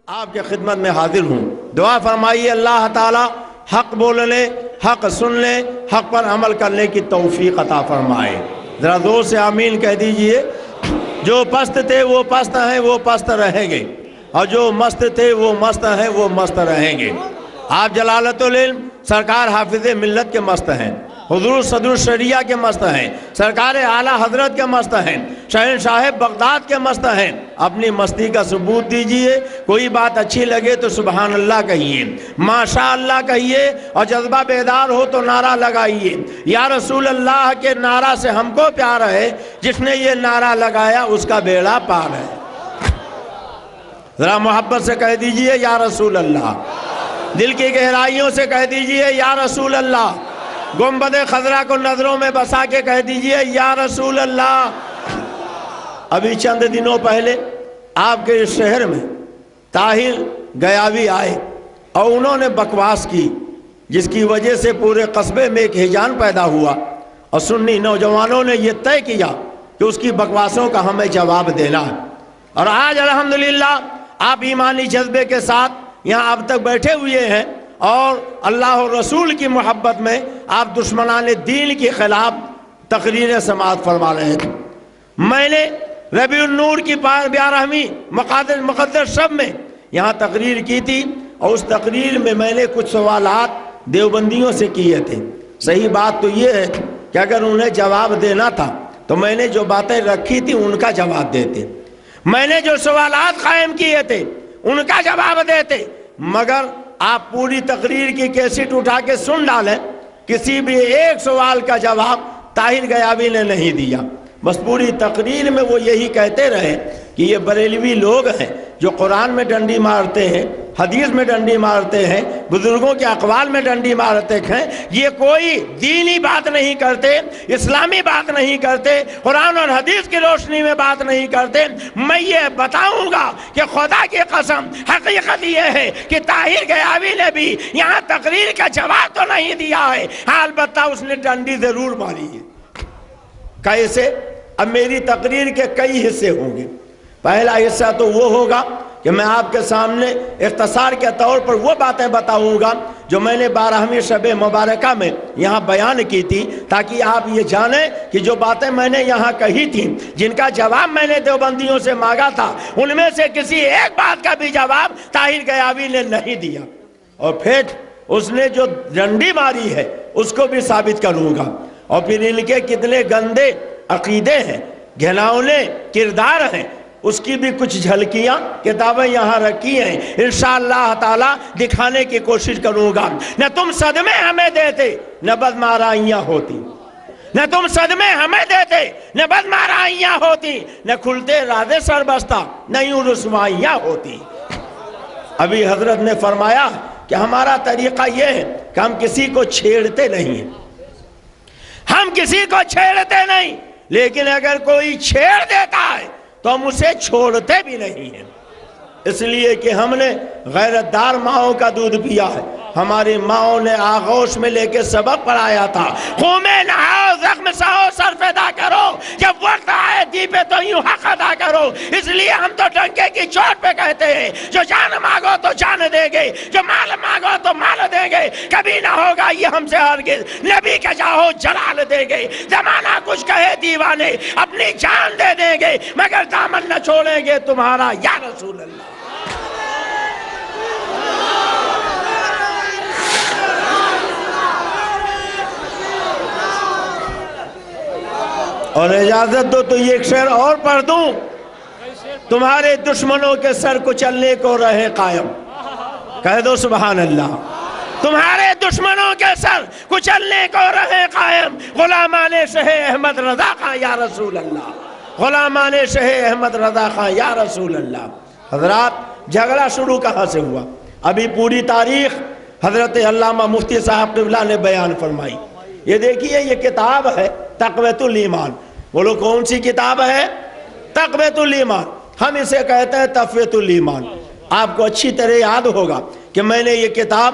آپ کے خدمت میں حاضر ہوں. دعا فرمائیے اللہ تعالی حق بولنے، حق سننے، حق پر عمل کرنے کی توفیق عطا فرمائے. ذرا زور سے آمین کہہ دیجئے. جو پست تھے وہ پست ہیں، وہ پست رہیں گے، اور جو مست تھے وہ مست ہیں، وہ مست رہیں گے. آپ جلالت العلم سرکار حافظ ملت کے مست ہیں، حضور صدر الشریعہ کے مست ہیں، سرکار اعلیٰ حضرت کے مست ہیں، شہنشاہ بغداد کے مست ہیں. اپنی مستی کا ثبوت دیجئے. کوئی بات اچھی لگے تو سبحان اللہ کہیے، ماشاء اللہ کہیے، اور جذبہ بیدار ہو تو نعرہ لگائیے یا رسول اللہ کے نعرہ سے ہم کو پیار ہے. جس نے یہ نعرہ لگایا اس کا بیڑا پار ہے. ذرا محبت سے کہہ دیجئے یا رسول اللہ. دل کی گہرائیوں سے کہہ دیجئے یا رسول اللہ. گنبد خضرا کو نظروں میں بسا کے کہہ دیجئے یا رسول اللہ. ابھی چند دنوں پہلے آپ کے اس شہر میں طاہر گیاوی آئے اور انہوں نے بکواس کی، جس کی وجہ سے پورے قصبے میں ایک ہیجان پیدا ہوا، اور سنی نوجوانوں نے یہ طے کیا کہ اس کی بکواسوں کا ہمیں جواب دینا ہے. اور آج الحمدللہ آپ ایمانی جذبے کے ساتھ یہاں اب تک بیٹھے ہوئے ہیں، اور اللہ و رسول کی محبت میں آپ دشمنان دین کے خلاف تقریر سماعت فرما رہے ہیں. میں نے ربیع النور کی 12ویں مقدس شب میں یہاں تقریر کی تھی، اور اس تقریر میں میں نے کچھ سوالات دیوبندیوں سے کیے تھے. صحیح بات تو یہ ہے کہ اگر انہیں جواب دینا تھا تو میں نے جو باتیں رکھی تھی ان کا جواب دیتے، میں نے جو سوالات قائم کیے تھے ان کا جواب دیتے. مگر آپ پوری تقریر کی کیسٹ اٹھا کے سن ڈالیں، کسی بھی ایک سوال کا جواب طاہر گیاوی نے نہیں دیا. بس پوری تقریر میں وہ یہی کہتے رہے کہ یہ بریلوی لوگ ہیں جو قرآن میں ڈنڈی مارتے ہیں، حدیث میں ڈنڈی مارتے ہیں، بزرگوں کے اقوال میں ڈنڈی مارتے ہیں، یہ کوئی دینی بات نہیں کرتے، اسلامی بات نہیں کرتے، قرآن اور حدیث کی روشنی میں بات نہیں کرتے. میں یہ بتاؤں گا کہ خدا کی قسم حقیقت یہ ہے کہ طاہر گیاوی نے بھی یہاں تقریر کا جواب تو نہیں دیا ہے، البتہ اس نے ڈنڈی ضرور ماری ہے. کیسے؟ اب میری تقریر کے کئی حصے ہوں گے. پہلا حصہ تو وہ ہوگا کہ میں آپ کے سامنے اختصار کے طور پر وہ باتیں بتاؤں گا جو میں نے 12ویں شب مبارکہ میں یہاں بیان کی تھی، تاکہ آپ یہ جانیں کہ جو باتیں میں نے یہاں کہی تھیں، جن کا جواب میں نے دیوبندیوں سے مانگا تھا، ان میں سے کسی ایک بات کا بھی جواب طاہر گیاوی نے نہیں دیا. اور پھر اس نے جو ڈنڈی ماری ہے اس کو بھی ثابت کروں گا. اور پھر ان کے کتنے گندے عقیدے ہیں، گھناؤنے کردار ہیں، اس کی بھی کچھ جھلکیاں کتابیں یہاں رکھی ہیں، انشاءاللہ تعالی دکھانے کی کوشش کروں گا. نہ تم صدمے ہمیں دیتے نہ بدمارائیاں ہوتی، نہ تم صدمے ہمیں دیتے نہ بدمارائیاں ہوتی، نہ کھلتے رازے سر بستا نہ یوں رسوائیاں ہوتی. ابھی حضرت نے فرمایا کہ ہمارا طریقہ یہ ہے کہ ہم کسی کو چھیڑتے نہیں ہیں، ہم کسی کو چھیڑتے نہیں، لیکن اگر کوئی چھیڑ دیتا ہے تو ہم اسے چھوڑتے بھی نہیں ہیں. اس لیے کہ ہم نے غیرت دار ماؤں کا دودھ پیا ہے. ہماری ماؤں نے آغوش میں لے کے سبق پڑھایا تھا، خون میں نہاؤ، زخم سہو، سر پیدا کرو، جب وقت آئے دی پہ تو یوں حق ادا کرو. اس لیے ہم تو ڈنکے کی چوٹ پہ کہتے ہیں، جو جان مانگو تو جان دیں گے، جو مال مانگو تو مال دیں گے. کبھی نہ ہوگا یہ ہم سے ہرگز، نبی کا چاہو جلال دیں گے. زمانہ کچھ کہے دیوانے اپنی جان دے دیں گے، مگر دامن نہ چھوڑیں گے تمہارا یا رسول اللہ. اور اجازت دو تو یہ ایک شعر اور پڑھ دوں، تمہارے دشمنوں کے سر کچلنے کو رہے قائم. کہہ دو سبحان اللہ. تمہارے دشمنوں کے سر کچلنے کو رہے قائم، غلامان شہ احمد رضا خان یا رسول اللہ، غلامان شہ احمد رضا خان یا رسول اللہ. حضرات جھگڑا شروع کہاں سے ہوا؟ ابھی پوری تاریخ حضرت علامہ مفتی صاحب قبلہ نے بیان فرمائی. یہ دیکھیے، یہ کتاب ہے تقویۃ الایمان. بولو کون سی کتاب ہے؟ تقویۃ الایمان. ہم اسے کہتے ہیں تقویۃ الایمان. آپ کو اچھی طرح یاد ہوگا کہ میں نے یہ کتاب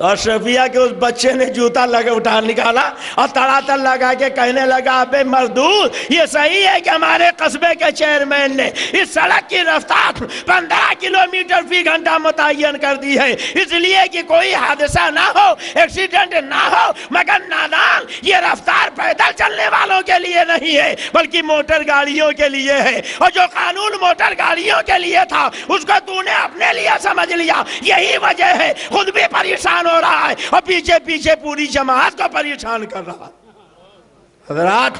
تو اشرفیہ کے اس بچے نے جوتا اٹھا نکالا اور تڑاتڑ لگا کے کہنے لگا ابے مردود، یہ صحیح ہے کہ ہمارے قصبے کے چیئرمین نے اس سڑک کی رفتار 15 کلومیٹر فی گھنٹہ متعین کر دی ہے، اس لیے کہ کوئی حادثہ نہ ہو، ایکسیڈنٹ نہ ہو، مگر نادان یہ رفتار پیدل چلنے والوں کے لیے نہیں ہے بلکہ موٹر گاڑیوں کے لیے ہے، اور جو قانون موٹر گاڑیوں کے لیے تھا اس کو تو نے اپنے لیے سمجھ لیا، یہی وجہ ہے خود بھی پریشان ہو رہا ہے اور پیچھے پیچھے پوری جماعت کو پریشان کر رہا ہے۔ حضرات،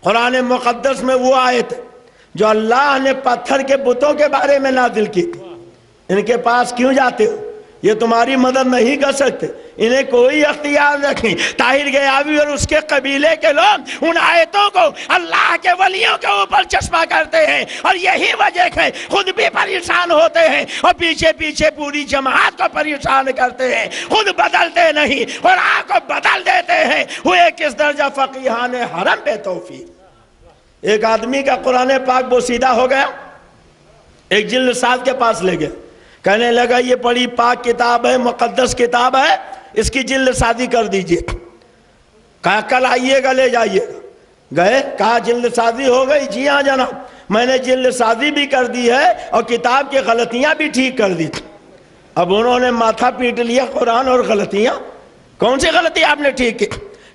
قرآن مقدس میں وہ آیت ہے جو اللہ نے پتھر کے بتوں کے بارے میں نازل کی تھی، ان کے پاس کیوں جاتے ہو، یہ تمہاری مدد نہیں کر سکتے، انہیں کوئی اختیار رکھیں۔ طاہر غیابی اور اس کے قبیلے کے لوگ ان آیتوں کو اللہ کے ولیوں کے اوپر چسپاں کرتے ہیں، اور یہی وجہ ہے خود بھی پریشان ہوتے ہیں اور پیچھے پیچھے پوری جماعت کو پریشان کرتے ہیں، خود بدلتے نہیں، قرآن کو بدل دیتے ہیں۔ ہوئے کس درجہ فقیہان حرم بے توفیق۔ ایک آدمی کا قرآن پاک بوسیدہ ہو گیا، ایک جلد ساز کے پاس لے گیا، کہنے لگا یہ بڑی پاک کتاب ہے، مقدس کتاب ہے، اس کی جلد سازی کر دیجئے۔ کہا کل آئیے گا لے جائیے گا۔ گئے، کہا جلد سازی ہو گئی؟ جی ہاں جناب، میں نے جلد سازی بھی کر دی ہے اور کتاب کی غلطیاں بھی ٹھیک کر دی تھی۔ اب انہوں نے ماتھا پیٹ لیا، قرآن اور غلطیاں، کون سی غلطی آپ نے ٹھیک کی؟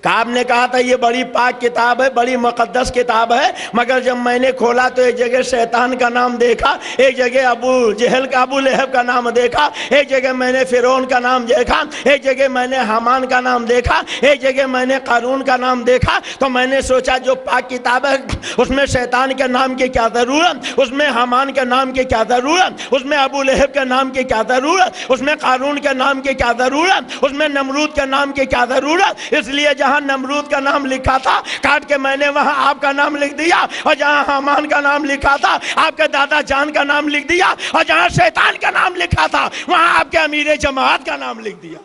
کہا آپ نے کہا تھا یہ بڑی پاک کتاب ہے، بڑی مقدس کتاب ہے، مگر جب میں نے کھولا تو ایک جگہ شیطان کا نام دیکھا، ایک جگہ ابو جہل کا، ابو لہب کا نام دیکھا، ایک جگہ میں نے فرعون کا نام دیکھا، ایک جگہ میں نے حامان کا نام دیکھا، ایک جگہ میں نے قارون کا نام دیکھا۔ تو میں نے سوچا جو پاک کتاب ہے اس میں شیطان کے نام کی کیا ضرورت، اس میں حامان کے نام کی کیا ضرورت، اس میں ابو لہب کے نام کی کیا ضرورت، اس میں قارون کے نام کی کیا ضرورت، اس میں نمرود کے نام کی کیا ضرورت۔ اس لیے جہاں نمرود کا نام لکھا تھا کاٹ کے میں نے وہاں آپ کا نام لکھ دیا، اور جہاں حامان کا نام لکھا تھا آپ کے دادا جان کا نام لکھ دیا، اور جہاں شیطان کا نام لکھا تھا وہاں آپ کے امیر جماعت کا نام لکھ دیا۔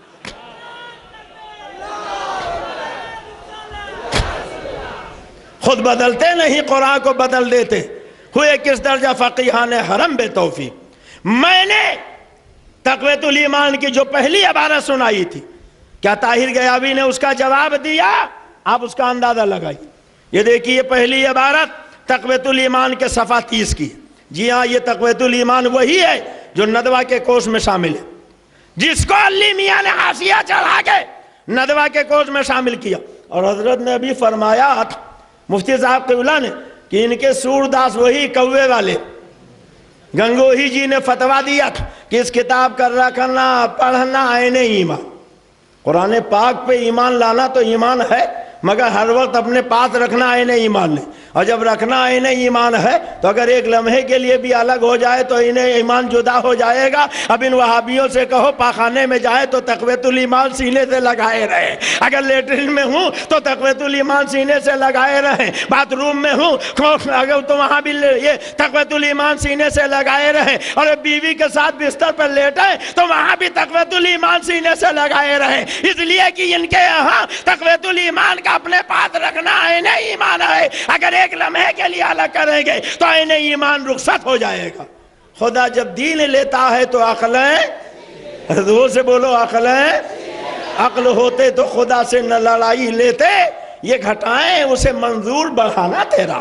خود بدلتے نہیں، قرآن کو بدل دیتے۔ ہوئے کس درجہ فقیہان حرم بے توفیق۔ میں نے تقویت الایمان کی جو پہلی عبارت سنائی تھی، کیا طاہر غیابی نے اس کا جواب دیا؟ آپ اس کا اندازہ لگائیے۔ یہ دیکھیے پہلی عبارت تقویت الایمان کے صفحہ 30 کی۔ جی ہاں، یہ تقویت الایمان وہی ہے جو ندوہ کے کورس میں شامل ہے، جس کو علی میاں نے حاشیہ چڑھا کے ندوہ کے کورس میں شامل کیا۔ اور حضرت نے ابھی فرمایا، مفتی صاحب قبلہ نے، کہ ان کے سورداس وہی کوے والے گنگوہی جی نے فتویٰ دیا کہ اس کتاب کا رکھنا پڑھنا عین ایمان۔ قرآن پاک پہ ایمان لانا تو ایمان ہے، مگر ہر وقت اپنے پاس رکھنا عین ایمان نہیں، اور جب رکھنا عین ایمان ہے تو اگر ایک لمحے کے لیے بھی الگ ہو جائے تو انہیں ایمان جدا ہو جائے گا۔ اب ان وہابیوں سے کہو پاخانے میں جائے تو تقویت الایمان سینے سے لگائے رہے، اگر لیٹرین میں ہوں تو تقویت الایمان سینے سے لگائے رہے، باتھ روم میں ہوں اگر تو وہاں بھی یہ تقویت الایمان سینے سے لگائے رہے، اور بیوی کے ساتھ بستر پر لیٹے تو وہاں بھی تقویت الایمان سینے سے لگائے رہے، اس لیے کہ ان کے یہاں تقویت الایمان کا اپنے پاس رکھنا عین ایمان ہے۔ اگر ایک لمحے کے لیے الگ کریں گے تو عین ایمان رخصت ہو جائے گا۔ خدا جب دین لیتا ہے تو عقلیں، زور سے بولو عقلیں، عقل ہوتے تو خدا سے نہ لڑائی لیتے، یہ گھٹائیں اسے منظور بڑھانا تیرا۔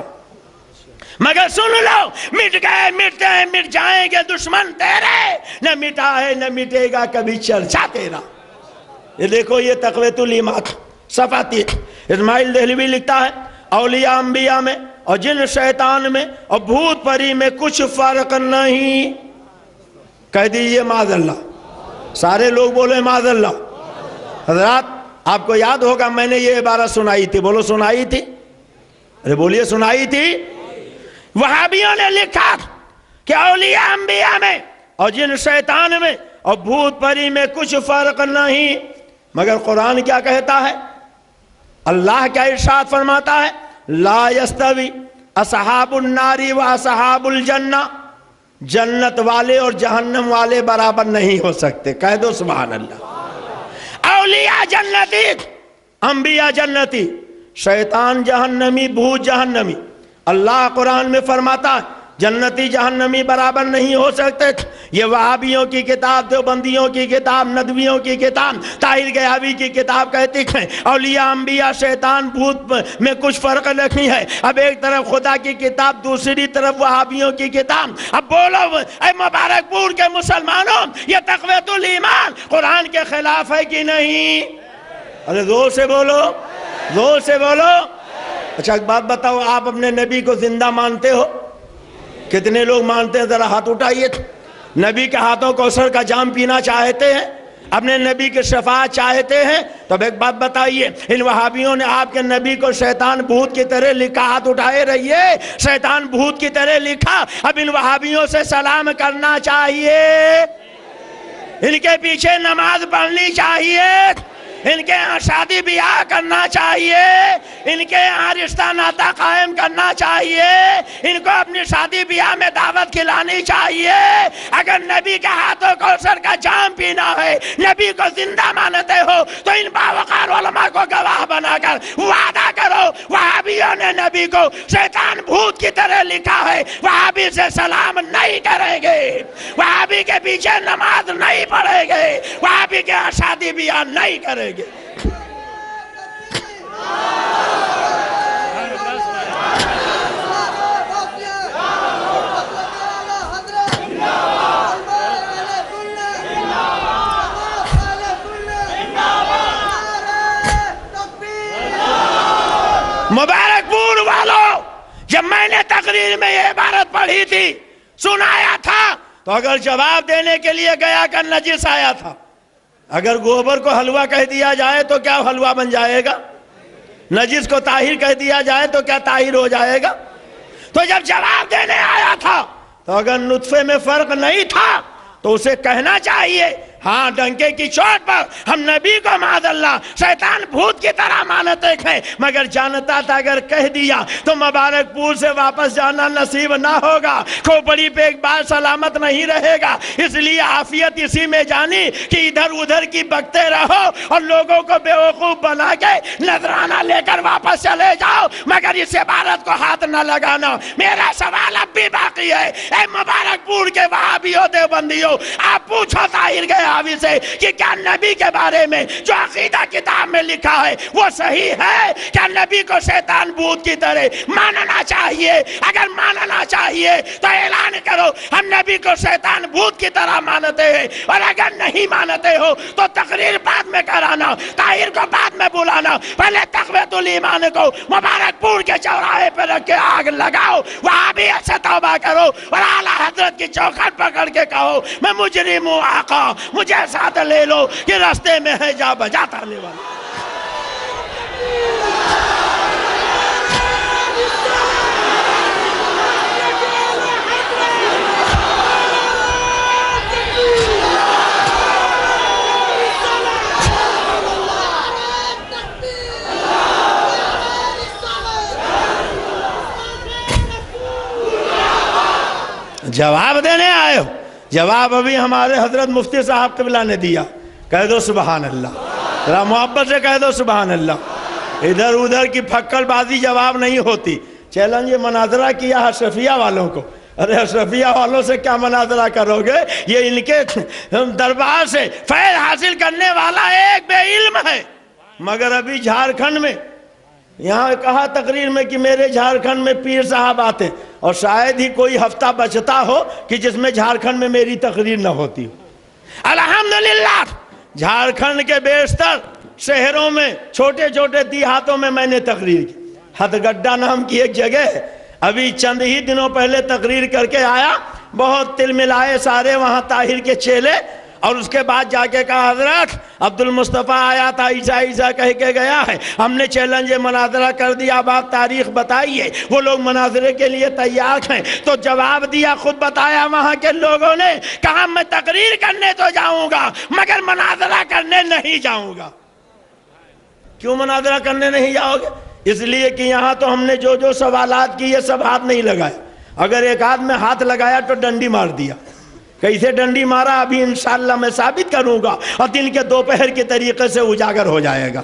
مگر سن لو، مٹ گئے مٹتے ہیں مٹ جائیں گے دشمن تیرے، نہ مٹا ہے نہ مٹے گا کبھی چرچا تیرا۔ یہ دیکھو یہ تقویت الایمان صفحہ 30۔ اسماعیل دہلوی لکھتا ہے، اولیاء انبیاء میں اور جن شیطان میں اور بھوت پری میں کچھ فرق نہیں۔ کہہ دیجئے معاذ اللہ، سارے لوگ بولے معاذ اللہ۔ حضرات آپ کو یاد ہوگا میں نے یہ عبارت سنائی تھی، بولو سنائی تھی، ارے بولیے سنائی تھی۔ وہابیوں نے لکھا کہ اولیاء انبیاء میں اور جن شیطان میں اور بھوت پری میں کچھ فرق نہیں، مگر قرآن کیا کہتا ہے؟ اللہ کیا ارشاد فرماتا ہے؟ لا یستوی اصحاب النار و اصحاب الجنہ، جنت والے اور جہنم والے برابر نہیں ہو سکتے۔ کہہ دو سبحان اللہ۔ اولیاء جنتی، انبیاء جنتی، شیطان جہنمی، بھوت جہنمی۔ اللہ قرآن میں فرماتا ہے جنتی جہنمی برابر نہیں ہو سکتے۔ یہ وہابیوں کی کتاب، دیوبندیوں کی کتاب، ندویوں کی کتاب، طاہر گیاوی کی کتاب کہتی ہے اولیاء انبیاء شیطان بھوت میں کچھ فرق نہیں ہے۔ اب ایک طرف خدا کی کتاب، دوسری طرف وہابیوں کی کتاب۔ اب بولو اے مبارک پور کے مسلمانوں، یہ تقویت الایمان قرآن کے خلاف ہے کہ نہیں؟ ارے زور سے بولو، زور سے بولو۔ اچھا ایک بات بتاؤ، آپ اپنے نبی کو زندہ مانتے ہو؟ کتنے لوگ مانتے ہیں؟ ذرا ہاتھ اٹھائیے۔ نبی کے ہاتھوں کوثر کا جام پینا چاہتے ہیں؟ اپنے نبی کی شفاعت چاہتے ہیں؟ تو اب ایک بات بتائیے، ان وہابیوں نے آپ کے نبی کو شیطان بھوت کی طرح لکھا، ہاتھ اٹھائے رہیے، شیطان بھوت کی طرح لکھا۔ اب ان وہابیوں سے سلام کرنا چاہیے، ان کے پیچھے نماز پڑھنی چاہیے، ان کے ہاں شادی بیاہ کرنا چاہیے، ان کے ہاں رشتہ ناتا قائم کرنا چاہیے، ان کو اپنی شادی بیاہ میں دعوت کھلانی چاہیے۔ اگر نبی کے ہاتھوں کوثر کا جام پینا ہے، نبی کو زندہ مانتے ہو، تو ان باوقار علماء کو گواہ بنا کر وعدہ کرو وہابیوں نے نبی کو شیطان بھوت کی طرح لکھا ہے، وہابی سے سلام نہیں کریں گے، وہابی کے پیچھے نماز نہیں پڑھیں گے، وہابی کے ہاں شادی بیاہ نہیں کریں گے۔ مبارک پور والوں، جب میں نے تقریر میں یہ عبارت پڑھی تھی، سنایا تھا، تو اگر جواب دینے کے لیے گیا کہ نجس آیا تھا، اگر گوبر کو حلوہ کہہ دیا جائے تو کیا حلوہ بن جائے گا؟ نجس کو طاہر کہہ دیا جائے تو کیا طاہر ہو جائے گا؟ تو جب جواب دینے آیا تھا تو اگر نطفے میں فرق نہیں تھا تو اسے کہنا چاہیے ہاں ڈنکے کی چوٹ پر ہم نبی کو معاذ اللہ شیطان بھوت کی طرح مانتے ہیں، مگر جانتا تھا اگر کہہ دیا تو مبارک پور سے واپس جانا نصیب نہ ہوگا، کھوپڑی پہ ایک بار سلامت نہیں رہے گا، اس لیے عافیت اسی میں جانی کہ ادھر ادھر کی بکتے رہو اور لوگوں کو بیوقوف بنا کے نذرانہ لے کر واپس چلے جاؤ، مگر اس عبارت کو ہاتھ نہ لگانا۔ میرا سوال اب بھی باقی ہے، اے مبارک پور کے وہابیوں دیوبندیوں، آپ پوچھو طاہر گیاوی سے کہ کیا نبی کے بارے میں جو عقیدہ کتاب میں لکھا ہے وہ صحیح ہے؟ کیا نبی کو شیطان بھوت کی طرح ماننا چاہیے؟ اگر ماننا چاہیے تو اعلان کرو ہم نبی کو شیطان بھوت کی طرح مانتے ہیں، اور اگر نہیں مانتے ہو تو تقریر بعد میں کرانا، طاہر کو بعد میں بلانا، پہلے تقویت الایمان کو مبارک پور کے چوراہے پہ رکھ کے آگ لگاؤ، وہاں بھی ایسے توبہ کرو اور اعلیٰ حضرت کی چوکھٹ پکڑ کے کہو میں مجرم ہوں آقا، مجھے ساتھ لے لو کہ راستے میں ہے جا بجاتا آنے والا۔ جواب دینے آئے ہو؟ جواب ابھی ہمارے حضرت مفتی صاحب قبلہ نے دیا، کہہ دو سبحان اللہ، ذرا محبت سے کہہ دو سبحان اللہ۔ ادھر ادھر کی پھکڑ بازی جواب نہیں ہوتی۔ چیلنج یہ مناظرہ کیا اشرفیہ والوں کو، ارے اشرفیہ والوں سے کیا مناظرہ کرو گے؟ یہ ان کے دربار سے فیض حاصل کرنے والا ایک بے علم ہے، مگر ابھی جھارکھنڈ میں یہاں کہا تقریر میں کہ میرے جھارکھنڈ میں پیر صاحب آتے، اور شاید ہی کوئی ہفتہ بچتا ہو کہ جس میں جھارکھنڈ میں میری تقریر نہ ہوتی ہو۔ الحمدللہ جھارکھنڈ کے بیشتر شہروں میں چھوٹے چھوٹے دیہاتوں میں نے تقریر کی۔ ہتھگڈا نام کی ایک جگہ ہے، ابھی چند ہی دنوں پہلے تقریر کر کے آیا، بہت تل ملائے سارے وہاں طاہر کے چیلے، اور اس کے بعد جا کے کہا حضرت عبد المصطفیٰ آیا تھا، عیسیٰ عیسیٰ کہہ کے گیا ہے، ہم نے چیلنج مناظرہ کر دیا، اب آپ تاریخ بتائیے۔ وہ لوگ مناظرے کے لیے تیار ہیں، تو جواب دیا، خود بتایا وہاں کے لوگوں نے، کہا میں تقریر کرنے تو جاؤں گا مگر مناظرہ کرنے نہیں جاؤں گا۔ کیوں مناظرہ کرنے نہیں جاؤ گے؟ اس لیے کہ یہاں تو ہم نے جو جو سوالات کی یہ سب ہاتھ نہیں لگائے، اگر ایک آدھ میں ہاتھ لگایا تو ڈنڈی مار دیا۔ کیسے ڈنڈی مارا ابھی انشاءاللہ میں ثابت کروں گا، اور دن کے دوپہر کے طریقے سے اجاگر ہو جائے گا۔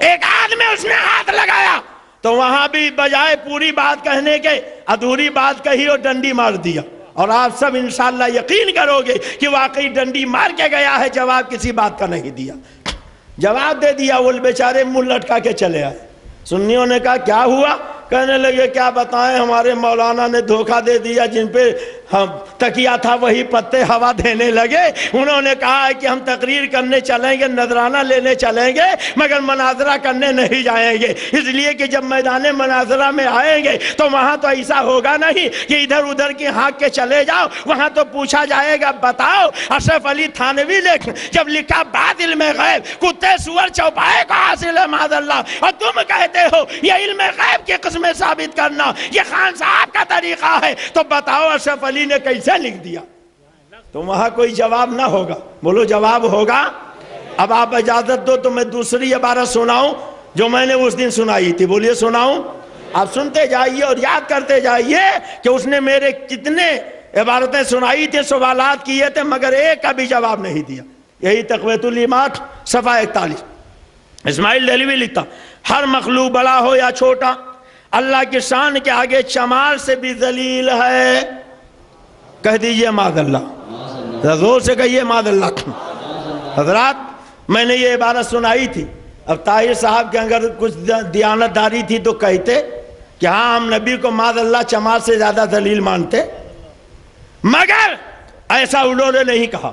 ایک آدمی اس نے ہاتھ لگایا تو وہاں بھی بجائے پوری بات کہنے کے ادھوری بات کہی اور ڈنڈی مار دیا. اور آپ سب انشاءاللہ یقین کرو گے کہ واقعی ڈنڈی مار کے گیا ہے, جواب کسی بات کا نہیں دیا. جواب دے دیا, وہ بیچارے منہ لٹکا کے چلے آئے. سنیوں نے کہا کیا ہوا؟ کہنے لگے کیا بتائیں, ہمارے مولانا نے دھوکہ دے دیا, جن پہ تکیہ تھا وہی پتے ہوا دینے لگے. انہوں نے کہا ہے کہ ہم تقریر کرنے چلیں گے, نذرانہ لینے چلیں گے, مگر مناظرہ کرنے نہیں جائیں گے, اس لیے کہ جب میدان مناظرہ میں آئیں گے تو وہاں تو ایسا ہوگا نہیں کہ ادھر ادھر کی ہانک کے چلے جاؤ, وہاں تو پوچھا جائے گا بتاؤ اشرف علی تھانوی جب لکھا بعد علم غیب کتے سور چوپائے کو حاصل ہے معاذ اللہ, اور تم کہتے ہو یہ علم غیب کی قسمیں ثابت کرنا یہ خان صاحب کا طریقہ ہے, تو بتاؤ اشرف علی نے کیسے لکھ دیا؟ تو وہاں کوئی جواب نہ ہوگا. بولو جواب ہوگا؟ اب آپ اجازت دو تو میں دوسری عبارت سناؤں جو میں نے اس دن سنائی تھی. بولیے سناؤں؟ آپ سنتے جائیے اور یاد کرتے جائیے کہ اس نے میرے کتنے عبارتیں سنائی تھی, سوالات کیے تھے, مگر ایک کا بھی جواب نہیں دیا. یہی تقویت الایمان صفحہ 41. اسماعیل دہلوی لکھتا, ہر مخلوق بڑا ہو یا چھوٹا اللہ کی شان کے آگے چمار سے بھی ذلیل ہے. کہہ دیجئے معاذ اللہ, زور سے کہیے معاذ اللہ. حضرات میں نے یہ عبارت سنائی تھی. اب طاہر صاحب کے اگر کچھ دیانت داری تھی تو کہتے کہ ہاں ہم نبی کو معاذ اللہ چمار سے زیادہ ذلیل مانتے, مگر ایسا انہوں نے نہیں کہا.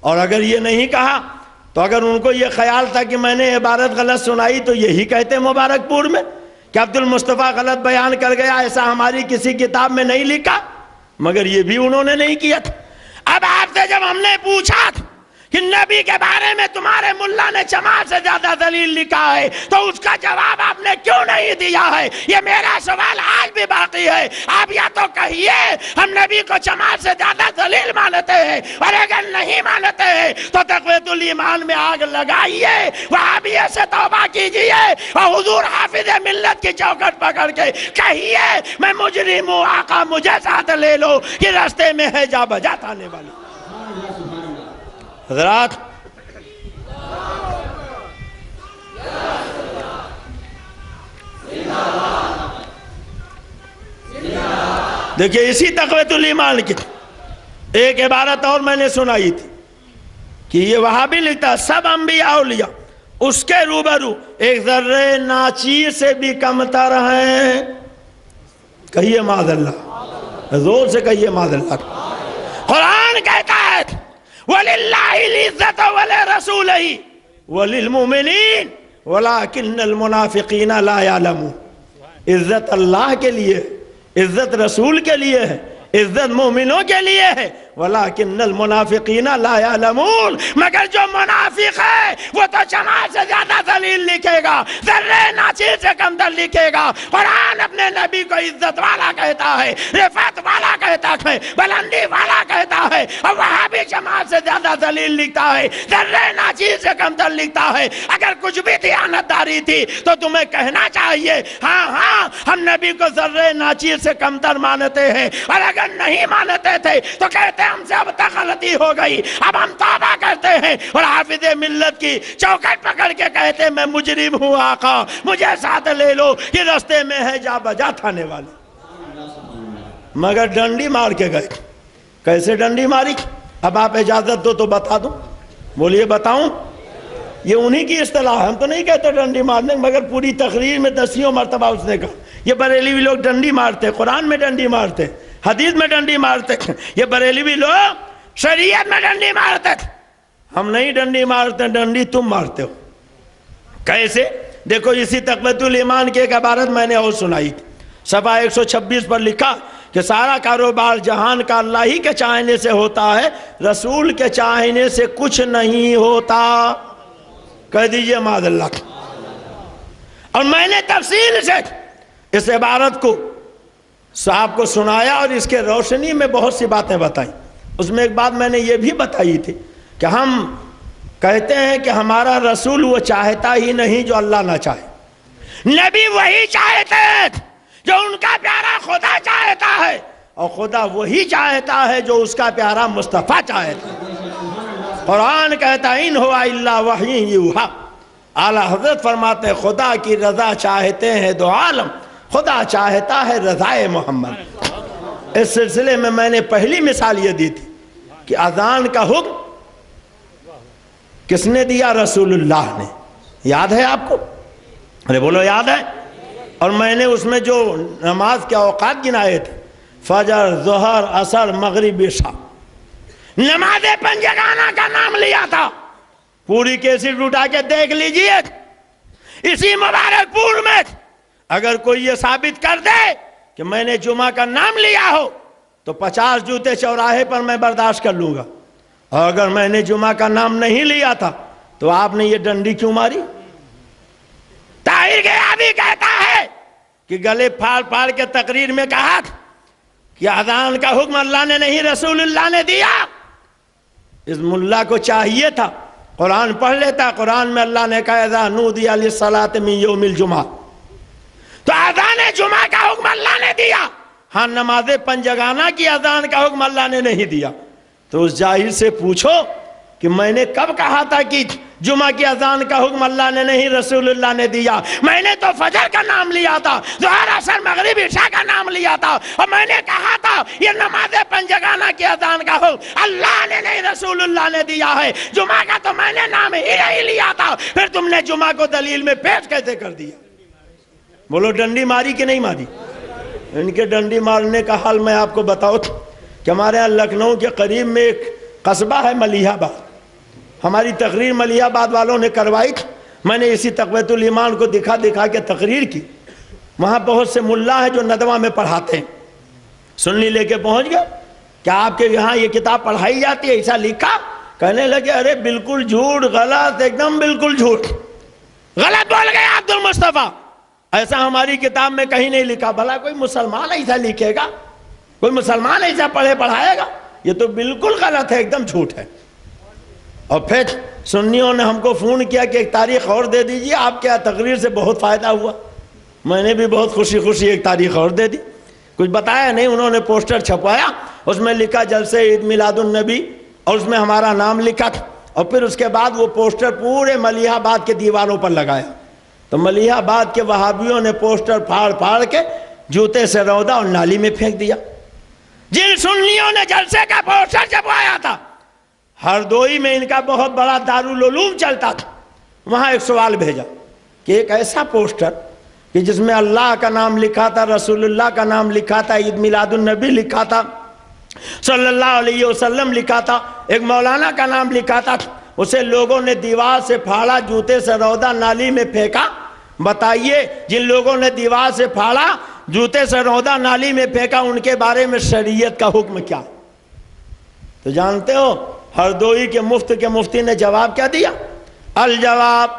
اور اگر یہ نہیں کہا تو اگر ان کو یہ خیال تھا کہ میں نے عبارت غلط سنائی تو یہی کہتے مبارک پور میں کہ عبد المصطفیٰ غلط بیان کر گیا, ایسا ہماری کسی کتاب میں نہیں لکھا, مگر یہ بھی انہوں نے نہیں کیا تھا. اب آپ سے جب ہم نے پوچھا کہ نبی کے بارے میں تمہارے ملا نے چمار سے زیادہ دلیل لکھا ہے تو اس کا جواب آپ نے کیوں نہیں دیا ہے؟ یہ میرا سوال آج بھی باقی ہے. آپ یا تو کہیے ہم نبی کو چمار سے زیادہ دلیل مانتے ہیں, اور اگر نہیں مانتے ہیں تو تقویت الایمان میں آگ لگائیے, وہابیہ سے توبہ کیجئے, اور حضور حافظ ملت کی چوکھٹ پکڑ کے کہیے میں مجرم ہوں, آقا مجھے ساتھ لے لو کہ راستے میں ہے جا بجا آنے والی. حضرات دیکھیے اسی تقویت الایمان کی ایک عبارت اور میں نے سنائی تھی کہ یہ وہابی لکھتا سب انبیاء اولیاء اس کے روبرو ایک ذرے ناچیر سے بھی کمتر ہیں. کہیے معاذ اللہ, زور سے کہیے معاذ اللہ. قرآن کہتا ہے وَلِلَّهِ الْعِزَّةُ وَلِرَسُولِهِ وَلِلْمُؤْمِنِينَ وَلَكِنَّ الْمُنَافِقِينَ لَا يَعْلَمُونَ. عزت اللہ کے لیے, عزت رسول کے لیے ہے, عزت مومنوں کے لیے ہے, وَلَكِنَّ الْمُنَافِقِينَ لَا يَعْلَمُونَ. مگر جو منافق ہے وہ تو چمار سے زیادہ ذلیل لکھے گا, ذرے ناچیر سے کمتر لکھے گا. قرآن اپنے نبی کو عزت والا کہتا ہے, رفعت والا کہتا ہے, بلندی والا کہتا ہے, اور وہاں بھی چمار سے زیادہ ذلیل لکھتا ہے, ذرے ناچیر سے کمتر لکھتا ہے. اگر کچھ بھی دیانت داری تھی تو تمہیں کہنا چاہیے ہاں ہاں ہم نبی کو ذرے ناچیر سے کمتر مانتے ہیں, اور اگر نہیں مانتے تھے تو کہتے ہم سے اب تک غلطی ہو گئی, اب ہم توبہ کرتے ہیں, اور حافظ ملت کی چوکھٹ پکڑ کے کہتے میں مجرم ہوں, آقا مجھے ساتھ لے لو کہ راستے میں ہے جا بجا تھانے والی. مگر ڈنڈی مار کے گئے. کیسے ڈنڈی ماری؟ اب آپ اجازت دو تو بتا دوں. بولیے بتاؤں؟ یہ انہی کی اصطلاح ہے, ہم تو نہیں کہتے ڈنڈی مارنے, مگر پوری تقریر میں 10 مرتبہ اس نے کہا یہ بریلوی لوگ ڈنڈی مارتے, قرآن میں ڈنڈی مارتے, حدیث میں ڈنڈی مارتے, یہ بریلوی لوگ شریعت میں ڈنڈی مارتے. ہم نہیں ڈنڈی مارتے, ڈنڈی تم مارتے ہو. کیسے؟ دیکھو اسی تقویت الایمان کی ایک عبارت میں نے اور سنائی تھی. صفحہ 126 پر لکھا کہ سارا کاروبار جہان کا اللہ ہی کے چاہنے سے ہوتا ہے, رسول کے چاہنے سے کچھ نہیں ہوتا. کہہ دیجئے معاذ اللہ. اور میں نے تفصیل سے اس عبارت کو صاحب کو سنایا اور اس کے روشنی میں بہت سی باتیں بتائیں. اس میں ایک بات میں نے یہ بھی بتائی تھی کہ ہم کہتے ہیں کہ ہمارا رسول وہ چاہتا ہی نہیں جو اللہ نہ چاہے. نبی وہی چاہتے ہیں جو ان کا پیارا خدا چاہتا ہے, اور خدا وہی چاہتا ہے جو اس کا پیارا مصطفیٰ چاہتا ہے. قرآن کہتا ان ہوا الا وحی یوحی, اعلیٰ حضرت فرماتے ہیں خدا کی رضا چاہتے ہیں دو عالم، خدا چاہتا ہے رضائے محمد۔ اس سلسلے میں نے پہلی مثال یہ دی تھی کہ اذان کا حکم کس نے دیا؟ رسول اللہ نے۔ یاد ہے آپ کو؟ ارے بولو یاد ہے؟ اور میں نے اس میں جو نماز کے اوقات گنائے تھے، فجر، ظہر، عصر، مغرب، عشاء، نماز پنجگانہ کا نام لیا تھا۔ پوری کیسٹ اٹھا کے دیکھ لیجئے، اسی مبارک پور میں اگر کوئی یہ ثابت کر دے کہ میں نے جمعہ کا نام لیا ہو تو 50 جوتے چوراہے پر میں برداشت کر لوں گا، اور اگر میں نے جمعہ کا نام نہیں لیا تھا تو آپ نے یہ ڈنڈی کیوں ماری؟ طاہر غیابی کہتا ہے کہ گلے پھاڑ پھاڑ کے تقریر میں کہا کہ اذان کا حکم اللہ نے نہیں رسول اللہ نے دیا۔ اس ملا کو چاہیے تھا قرآن پڑھ لیتا۔ قرآن میں اللہ نے کہا اذا نودی للصلاۃ من یوم الجمعہ، تو اذان جمعہ کا حکم اللہ نے دیا، ہاں نماز پنجگانہ کی اذان کا حکم اللہ نے نہیں دیا۔ تو اس جاہل سے پوچھو کہ میں نے کب کہا تھا کہ جمعہ کی اذان کا حکم اللہ نے نہیں رسول اللہ نے دیا؟ میں نے تو فجر کا نام لیا تھا، ظہر، عصر، مغرب، عشاء کا نام لیا تھا، اور میں نے کہا تھا یہ نماز پنجگانہ کی اذان کا حکم اللہ نے نہیں رسول اللہ نے دیا ہے۔ جمعہ کا تو میں نے نام ہی نہیں لیا تھا، پھر تم نے جمعہ کو دلیل میں پیش کیسے کر دیا؟ بولو ڈنڈی ماری کہ نہیں ماری؟ ان کے ڈنڈی مارنے کا حال میں آپ کو بتاؤ کہ ہمارے یہاں لکھنؤ کے قریب میں ایک قصبہ ہے ملیح آباد، ہماری تقریر ملیح آباد والوں نے کروائی، میں نے اسی تقویت الایمان کو دکھا دکھا کے تقریر کی۔ وہاں بہت سے ملا ہیں جو ندوہ میں پڑھاتے ہیں، سننی لے کے پہنچ گئے، کیا آپ کے یہاں یہ کتاب پڑھائی جاتی ہے؟ ایسا لکھا، کہنے لگے ارے بالکل جھوٹ، غلط، ایک دم بالکل جھوٹ، غلط بول گئے عبد المصطفیٰ، ایسا ہماری کتاب میں کہیں نہیں لکھا۔ بھلا کوئی مسلمان ایسا لکھے گا؟ کوئی مسلمان ایسا پڑھے پڑھائے گا؟ یہ تو بالکل غلط ہے، ایک دم جھوٹ ہے۔ اور پھر سنیوں نے ہم کو فون کیا کہ ایک تاریخ اور دے دیجئے، آپ کے تقریر سے بہت فائدہ ہوا۔ میں نے بھی بہت خوشی خوشی ایک تاریخ اور دے دی، کچھ بتایا نہیں۔ انہوں نے پوسٹر چھپوایا، اس میں لکھا جلسے عید میلاد النبی، اور اس میں ہمارا نام لکھا، اور پھر اس کے بعد وہ پوسٹر پورے ملیح آباد کے دیواروں پر لگایا۔ تو ملیح آباد کے وہابیوں نے پوسٹر پھاڑ پھاڑ کے جوتے سے رودا اور نالی میں پھینک دیا۔ جن سنیوں نے جلسے کا پوسٹر چھپوایا تھا، ہردوئی میں ان کا بہت بڑا دارالعلوم چلتا تھا، وہاں ایک سوال بھیجا کہ ایک ایسا پوسٹر کہ جس میں اللہ کا نام لکھا تھا، رسول اللہ کا نام لکھا تھا، عید میلاد النبی لکھا تھا، صلی اللہ علیہ وسلم لکھا تھا، ایک مولانا کا نام لکھا تھا، اسے لوگوں نے دیوار سے پھاڑا، جوتے سے رودا، نالی میں پھینکا۔ بتائیے جن لوگوں نے دیوار سے پھاڑا، جوتے سے رودا، نالی میں پھینکا، ان کے بارے میں شریعت کا حکم کیا؟ تو جانتے ہو ہردوئی کے مفتی نے جواب کیا دیا؟ الجواب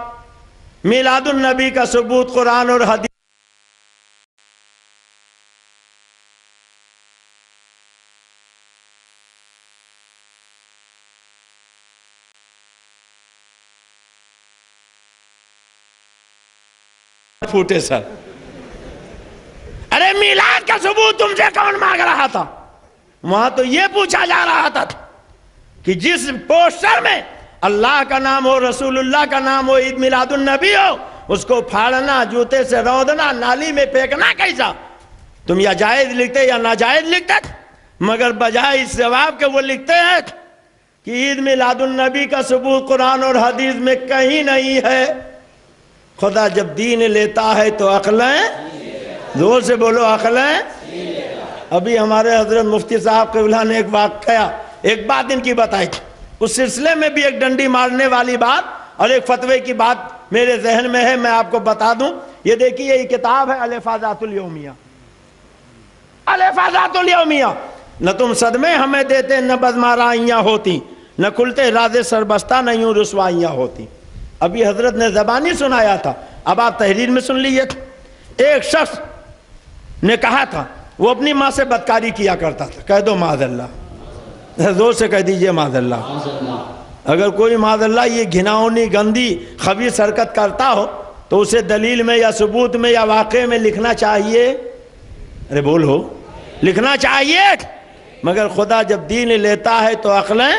میلاد النبی کا ثبوت قرآن اور حدیث پھوٹے سر۔ ارے میلاد کا ثبوت تم سے کون مانگ رہا تھا؟ وہاں تو یہ پوچھا جا رہا تھا کہ جس پوسٹر میں اللہ کا نام ہو، رسول اللہ کا نام ہو، عید میلاد النبی ہو، اس کو پھاڑنا، جوتے سے رودنا، نالی میں پھینکنا کیسا؟ تم یا جائز لکھتے یا ناجائز لکھتے، مگر بجائے اس جواب کے وہ لکھتے ہیں کہ عید میلاد النبی کا ثبوت قرآن اور حدیث میں کہیں نہیں ہے۔ خدا جب دین لیتا ہے تو عقلیں، زور سے بولو عقلیں۔ ابھی ہمارے حضرت مفتی صاحب قبلہ نے ایک واقعہ، ایک بات ان کی بتائی تھی، اس سلسلے میں بھی ایک ڈنڈی مارنے والی بات اور ایک فتوے کی بات میرے ذہن میں ہے، میں آپ کو بتا دوں۔ یہ دیکھیے یہ کتاب ہے الفاظات الیومیہ، الفاظات الیومیہ۔ نہ تم صدمے ہمیں دیتے، نہ بزمارائیاں ہوتی، نہ کھلتے راز سربستہ، نہ یوں رسوائیاں ہوتی۔ ابھی حضرت نے زبانی سنایا تھا، اب آپ تحریر میں سن لیجئے۔ ایک شخص نے کہا تھا وہ اپنی ماں سے بدکاری کیا کرتا تھا، کہہ دو معاذ اللہ، زور سے کہہ دیجئے معاذ اللہ۔ اگر کوئی معاذ اللہ یہ گھناؤنی، گندی، خبیث حرکت کرتا ہو تو اسے دلیل میں یا ثبوت میں یا واقعے میں لکھنا چاہیے، ارے بولو، لکھنا چاہیے۔ مگر خدا جب دین لیتا ہے تو عقلیں۔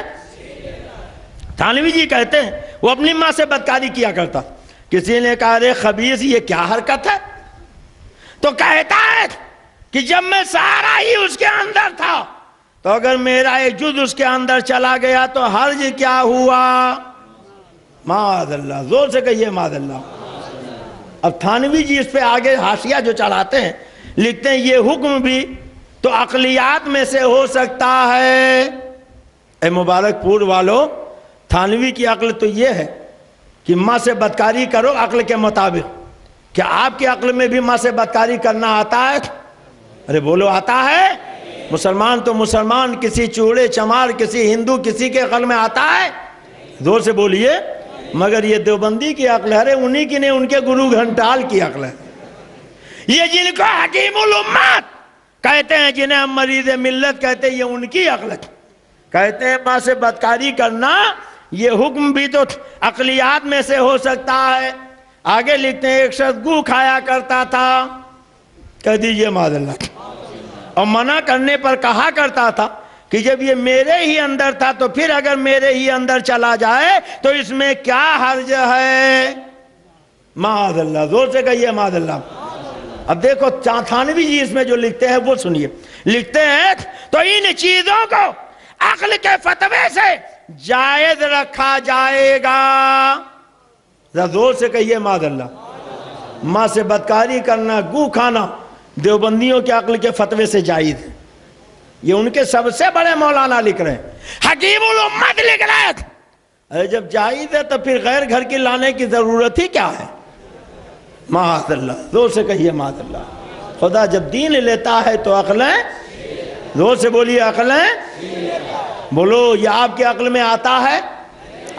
تھانوی جی کہتے ہیں وہ اپنی ماں سے بدکاری کیا کرتا کسی نے کہا رے خبیث یہ کیا حرکت ہے؟ تو کہتا ہے کہ جب میں سارا ہی اس کے اندر تھا تو اگر میرا ایک جز اس کے اندر چلا گیا تو حرج کیا ہوا؟ معاذ اللہ، زور سے کہیے معاذ اللہ۔ اب تھانوی جی اس پہ آگے حاشیہ جو چڑھاتے ہیں لکھتے ہیں یہ حکم بھی تو عقلیات میں سے ہو سکتا ہے۔ اے مبارک پور والو، تھانوی کی عقل تو یہ ہے کہ ماں سے بدکاری کرو عقل کے مطابق۔ کیا آپ کی عقل میں بھی ماں سے بدکاری کرنا آتا ہے؟ ارے بولو آتا ہے؟ مسلمان تو مسلمان، کسی چوڑے چمار کسی ہندو کسی کے عقل میں آتا ہے؟ زور سے بولیے۔ مگر یہ دیوبندی کی عقل ہے، انہی کی نہیں، ان کے گرو گھنٹال کی عقل ہے۔ یہ جن کو حکیم الامت کہتے ہیں، جنہیں ہم مریض ملت کہتے ہیں، یہ ان کی عقل ہے۔ کہتے ہیں ماں سے بدکاری کرنا یہ حکم بھی تو عقلیات میں سے ہو سکتا ہے۔ آگے لکھتے ہیں ایک شخص گو کھایا کرتا تھا، کہہ دیجئے معاذ اللہ، اور منع کرنے پر کہا کرتا تھا کہ جب یہ میرے ہی اندر تھا تو پھر اگر میرے ہی اندر چلا جائے تو اس میں کیا حرج ہے؟ معاذ اللہ، زور سے کہیے معاذ اللہ۔ اب دیکھو تھانوی جی اس میں جو لکھتے ہیں وہ سنیے، لکھتے ہیں تو ان چیزوں کو عقل کے فتوے سے جائز رکھا جائے گا۔ زور سے کہیے معاذ اللہ۔ ماں سے بدکاری کرنا، گو کھانا دیوبندیوں کے عقل کے فتوے سے جائز ہے۔ یہ ان کے سب سے بڑے مولانا لکھ رہے ہیں، حکیم الامت لکھ رہے ہیں۔ ارے جب جائز ہے تو پھر غیر گھر کی لانے کی ضرورت ہی کیا ہے؟ معاذ اللہ، زور سے کہیے معاذ اللہ۔ خدا جب دین لیتا ہے تو عقلیں، زور سے بولیے عقلیں، بولو یہ آپ کے عقل میں آتا ہے؟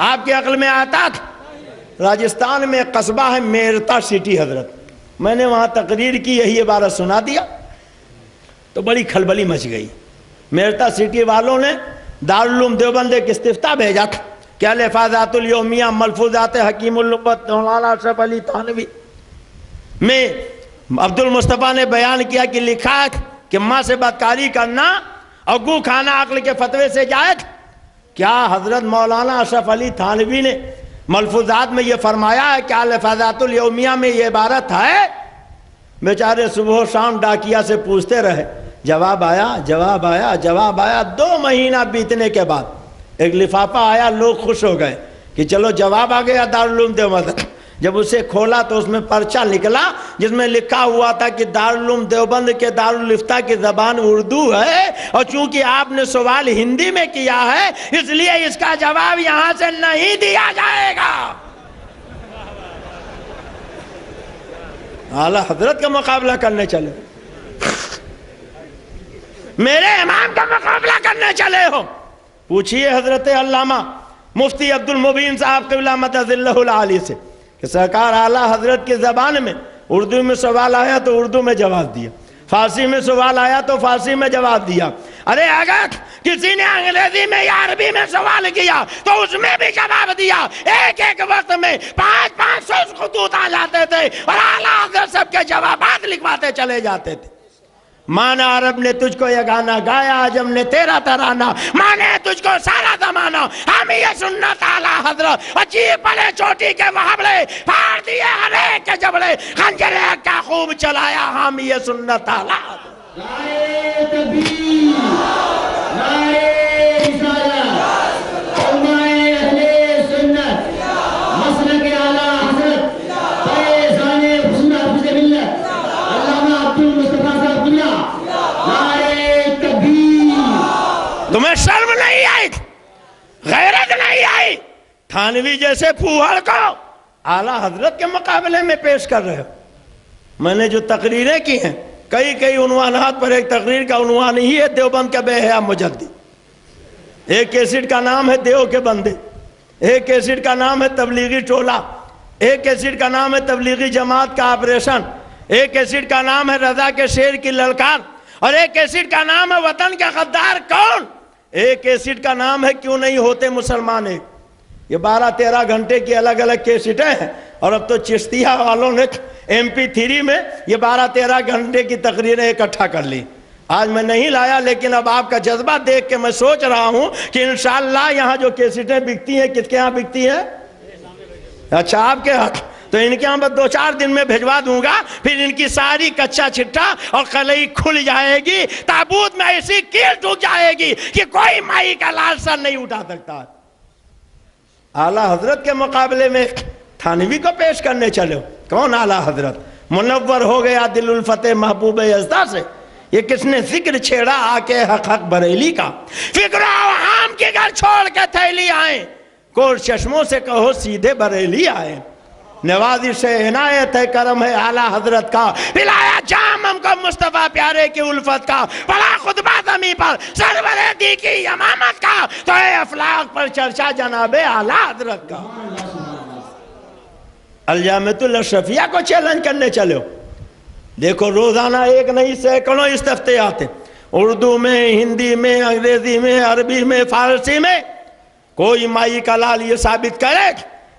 آپ کے عقل میں آتا تھا؟ راجستھان میں قصبہ ہے میرتا سٹی حضرت، میں نے وہاں تقریر کی، یہی عبارت سنا دیا تو بڑی کھلبلی مچ گئی۔ میرتا سٹی والوں نے دارالعلوم دیوبند ایک استفتاء بھیجا تھا کہ الفاظات الیومیہ ملفوظات حکیم الامت مولانا اشرف علی تھانوی میں عبد المصطفیٰ نے بیان کیا کہ لکھا ہے کہ ماں سے بدکاری کرنا اور گو کھانا عقل کے فتوے سے جائز۔ کیا حضرت مولانا اشرف علی تھانوی نے ملفوظات میں یہ فرمایا ہے کہ الفاظات الیومیہ میں یہ عبارت ہے؟ بیچارے صبح و شام ڈاکیا سے پوچھتے رہے، جواب آیا جواب آیا جواب آیا۔ 2 مہینہ بیتنے کے بعد ایک لفافہ آیا، لوگ خوش ہو گئے کہ چلو جواب آ گیا دارالعلوم دیوبند۔ جب اسے کھولا تو اس میں پرچہ نکلا جس میں لکھا ہوا تھا کہ دارالعلوم دیوبند کے دارالفتہ کی زبان اردو ہے، اور چونکہ آپ نے سوال ہندی میں کیا ہے اس لیے اس کا جواب یہاں سے نہیں دیا جائے گا۔ اعلیٰ حضرت کا مقابلہ کرنے چلے، میرے امام کا مقابلہ کرنے چلے ہو؟ پوچھئے حضرت علامہ مفتی عبد المبین صاحب قبلہ متذلہ العالی سے کہ سرکار اعلیٰ حضرت کی زبان میں اردو میں سوال آیا تو اردو میں جواب دیا، فارسی میں سوال آیا تو فارسی میں جواب دیا۔ ارے اگر کسی نے انگریزی میں یا عربی میں سوال کیا تو اس میں بھی جواب دیا۔ ایک ایک وقت میں 500 خطوط آ جاتے تھے اور اعلیٰ حضرت سب کے جوابات لکھواتے چلے جاتے تھے۔ ماں نے عرب نے تجھ کو یہ گانا گایا، عجم نے تیرا ترانہ، ماں نے تجھ کو سارا زمانہ، ہم یہ سنت اعلیٰ حضرت، عجیب پلے چوٹی کے محبلے، پھاڑ دیے ہر ایک کے جبڑے، خنجر کا خوب چلایا، ہم یہ سنت اعلیٰ حضرت۔ نعرہ تکبیر، نعرہ رسالت، علماء اہل سنت، مسلک اعلیٰ حضرت، فیضان حسن حفظ ملت علامہ عبد المصطفیٰ صاحب دنیا، نعرہ تکبیر۔ تمہیں شرم نہیں آئی، غیرت نہیں آئی؟ تھانوی جیسے پھوہڑ کو اعلیٰ حضرت کے مقابلے میں پیش کر رہے ہو۔ میں نے جو تقریریں کی ہیں کئی عنوانات پر، ایک تقریر کا عنوان ہی ہے دیوبند کا بے حیا مجدد، ایک کیسٹ کا نام ہے دیو کے بندے، ایک کیسٹ کا نام ہے تبلیغی ٹولہ، ایک کیسٹ کا نام ہے تبلیغی جماعت کا آپریشن، ایک کیسٹ کا نام ہے رضا کے شیر کی للکار، اور ایک کیسٹ کا نام ہے وطن کا غدار کون، ایک کیسٹ کا نام ہے کیوں نہیں ہوتے مسلمان ایک۔ یہ 12-13 گھنٹے کی الگ الگ کیسٹیں ہیں، اور اب تو چشتیہ والوں نے MP3 میں یہ 12-13 گھنٹے کی تقریریں اکٹھا کر لی۔ آج میں نہیں لایا، لیکن اب آپ کا جذبہ دیکھ کے میں سوچ رہا ہوں کہ انشاءاللہ یہاں جو کیسٹیں بکتی ہیں کس کے ہاں بکتی ہیں؟ اچھا آپ کے ہاں۔ تو ان کے یہاں بس 2-4 دن میں بھیجوا دوں گا، پھر ان کی ساری کچا چھٹا اور قلعی کھل جائے گی، تابوت میں ایسی کیل ٹوٹ جائے گی کہ کوئی مائی کا لال سر نہیں اٹھا سکتا۔ اعلیٰ حضرت کے مقابلے میں تھانوی کو پیش کرنے چلے، کون اعلیٰ حضرت؟ منور ہو گیا دل الفتح محبوب یزدہ سے، یہ کس نے ذکر چھیڑا آ کے حق بریلی کا؟ فکر عوام کے گھر چھوڑ کے تھیلی آئیں، کور چشموں سے کہو سیدھے بریلی آئیں۔ نوازش عنایت ہے کرم ہے اعلیٰ حضرت کا، پلایا جام ہم کو مصطفیٰ پیارے کی الفت کا، پڑا خطبہ زمین پر سرور دی کی امامت کا، تو اے افلاق پر چرچا جناب اعلیٰ حضرت کا۔ الجامعۃ الاشرفیہ کو چیلنج کرنے چلے ہو، دیکھو روزانہ ایک نہیں سینکڑوں استفتاء آتے، اردو میں، ہندی میں، انگریزی میں، عربی میں، فارسی میں۔ کوئی مائی کا لال یہ ثابت کرے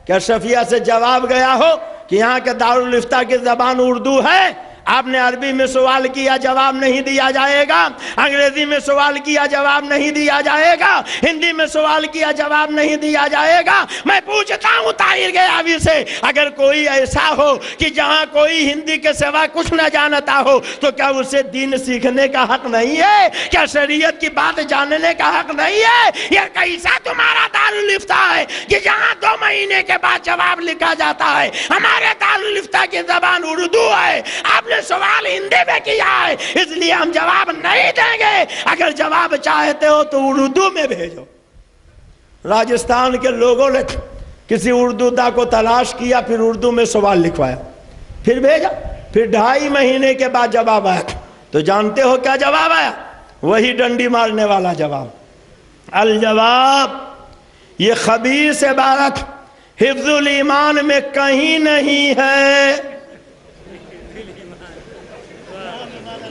کہ اشرفیہ سے جواب گیا ہو کہ یہاں کے دارالافتاء کی زبان اردو ہے، آپ نے عربی میں سوال کیا جواب نہیں دیا جائے گا، انگریزی میں سوال کیا جواب نہیں دیا جائے گا، ہندی میں سوال کیا جواب نہیں دیا جائے گا۔ میں پوچھتا ہوں طاہر گیاوی سے، اگر کوئی ایسا ہو کہ جہاں کوئی ہندی کے سوا کچھ نہ جانتا ہو تو کیا اسے دین سیکھنے کا حق نہیں ہے؟ کیا شریعت کی بات جاننے کا حق نہیں ہے؟ یہ کیسا تمہارا دارالافتاء ہے کہ جہاں 2 مہینے کے بعد جواب لکھا جاتا ہے؟ ہمارے دارالافتاء کی زبان اردو ہے، آپ نے سوال ہندی میں کیا ہے، اس لیے ہم جواب نہیں دیں گے، اگر جواب چاہتے ہو تو اردو میں بھیجو۔ راجستھان کے لوگوں نے کسی اردو دا کو تلاش کیا، پھر اردو میں سوال لکھوایا، پھر بھیجا، پھر 2.5 مہینے کے بعد جواب آیا، تو جانتے ہو کیا جواب آیا؟ وہی ڈنڈی مارنے والا جواب۔ الجواب، یہ خبیث عبارت حفظ الایمان میں کہیں نہیں ہے۔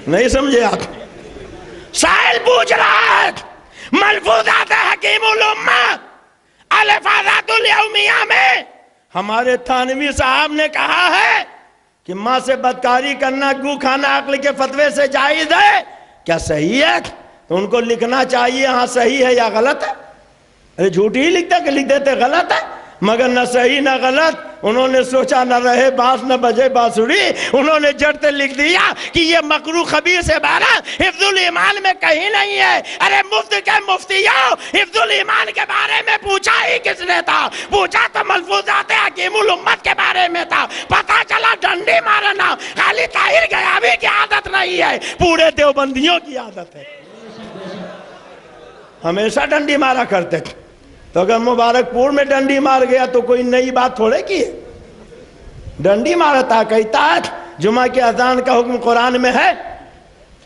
نہیں سمجھے آپ؟ سائل پوچھ رہا ہے ملفوظات حکیم الامہ الفاظات الیومیہ میں ہمارے تھانوی صاحب نے کہا ہے کہ ماں سے بدکاری کرنا، گو کھانا عقل کے فتوے سے جائز ہے، کیا صحیح ہے؟ تو ان کو لکھنا چاہیے ہاں صحیح ہے یا غلط ہے۔ ارے جھوٹ ہی لکھتا کہ لکھ دیتے غلط ہے، مگر نہ صحیح نہ غلط، انہوں نے سوچا نہ رہے بانس نہ بجے بانسری، انہوں نے جڑتے لکھ دیا کہ یہ مکروہ خبیث عبارت حفظ الایمان میں کہیں نہیں ہے۔ ارے مفت کے مفتیوں، حفظ الایمان کے بارے میں پوچھا ہی کس نے تھا؟ پوچھا تو ملفوظات حکیم الامت کے بارے میں تھا۔ پتا چلا ڈنڈی مارنا خالی طاہر گیاوی کی عادت نہیں ہے، پورے دیوبندیوں کی عادت ہے، ہمیشہ ڈنڈی مارا کرتے تھے۔ تو اگر مبارک پور میں ڈنڈی مار گیا تو کوئی نئی بات تھوڑے کی ہے، ڈنڈی مارتا کہتا ہے جمعہ کی اذان کا حکم قرآن میں ہے،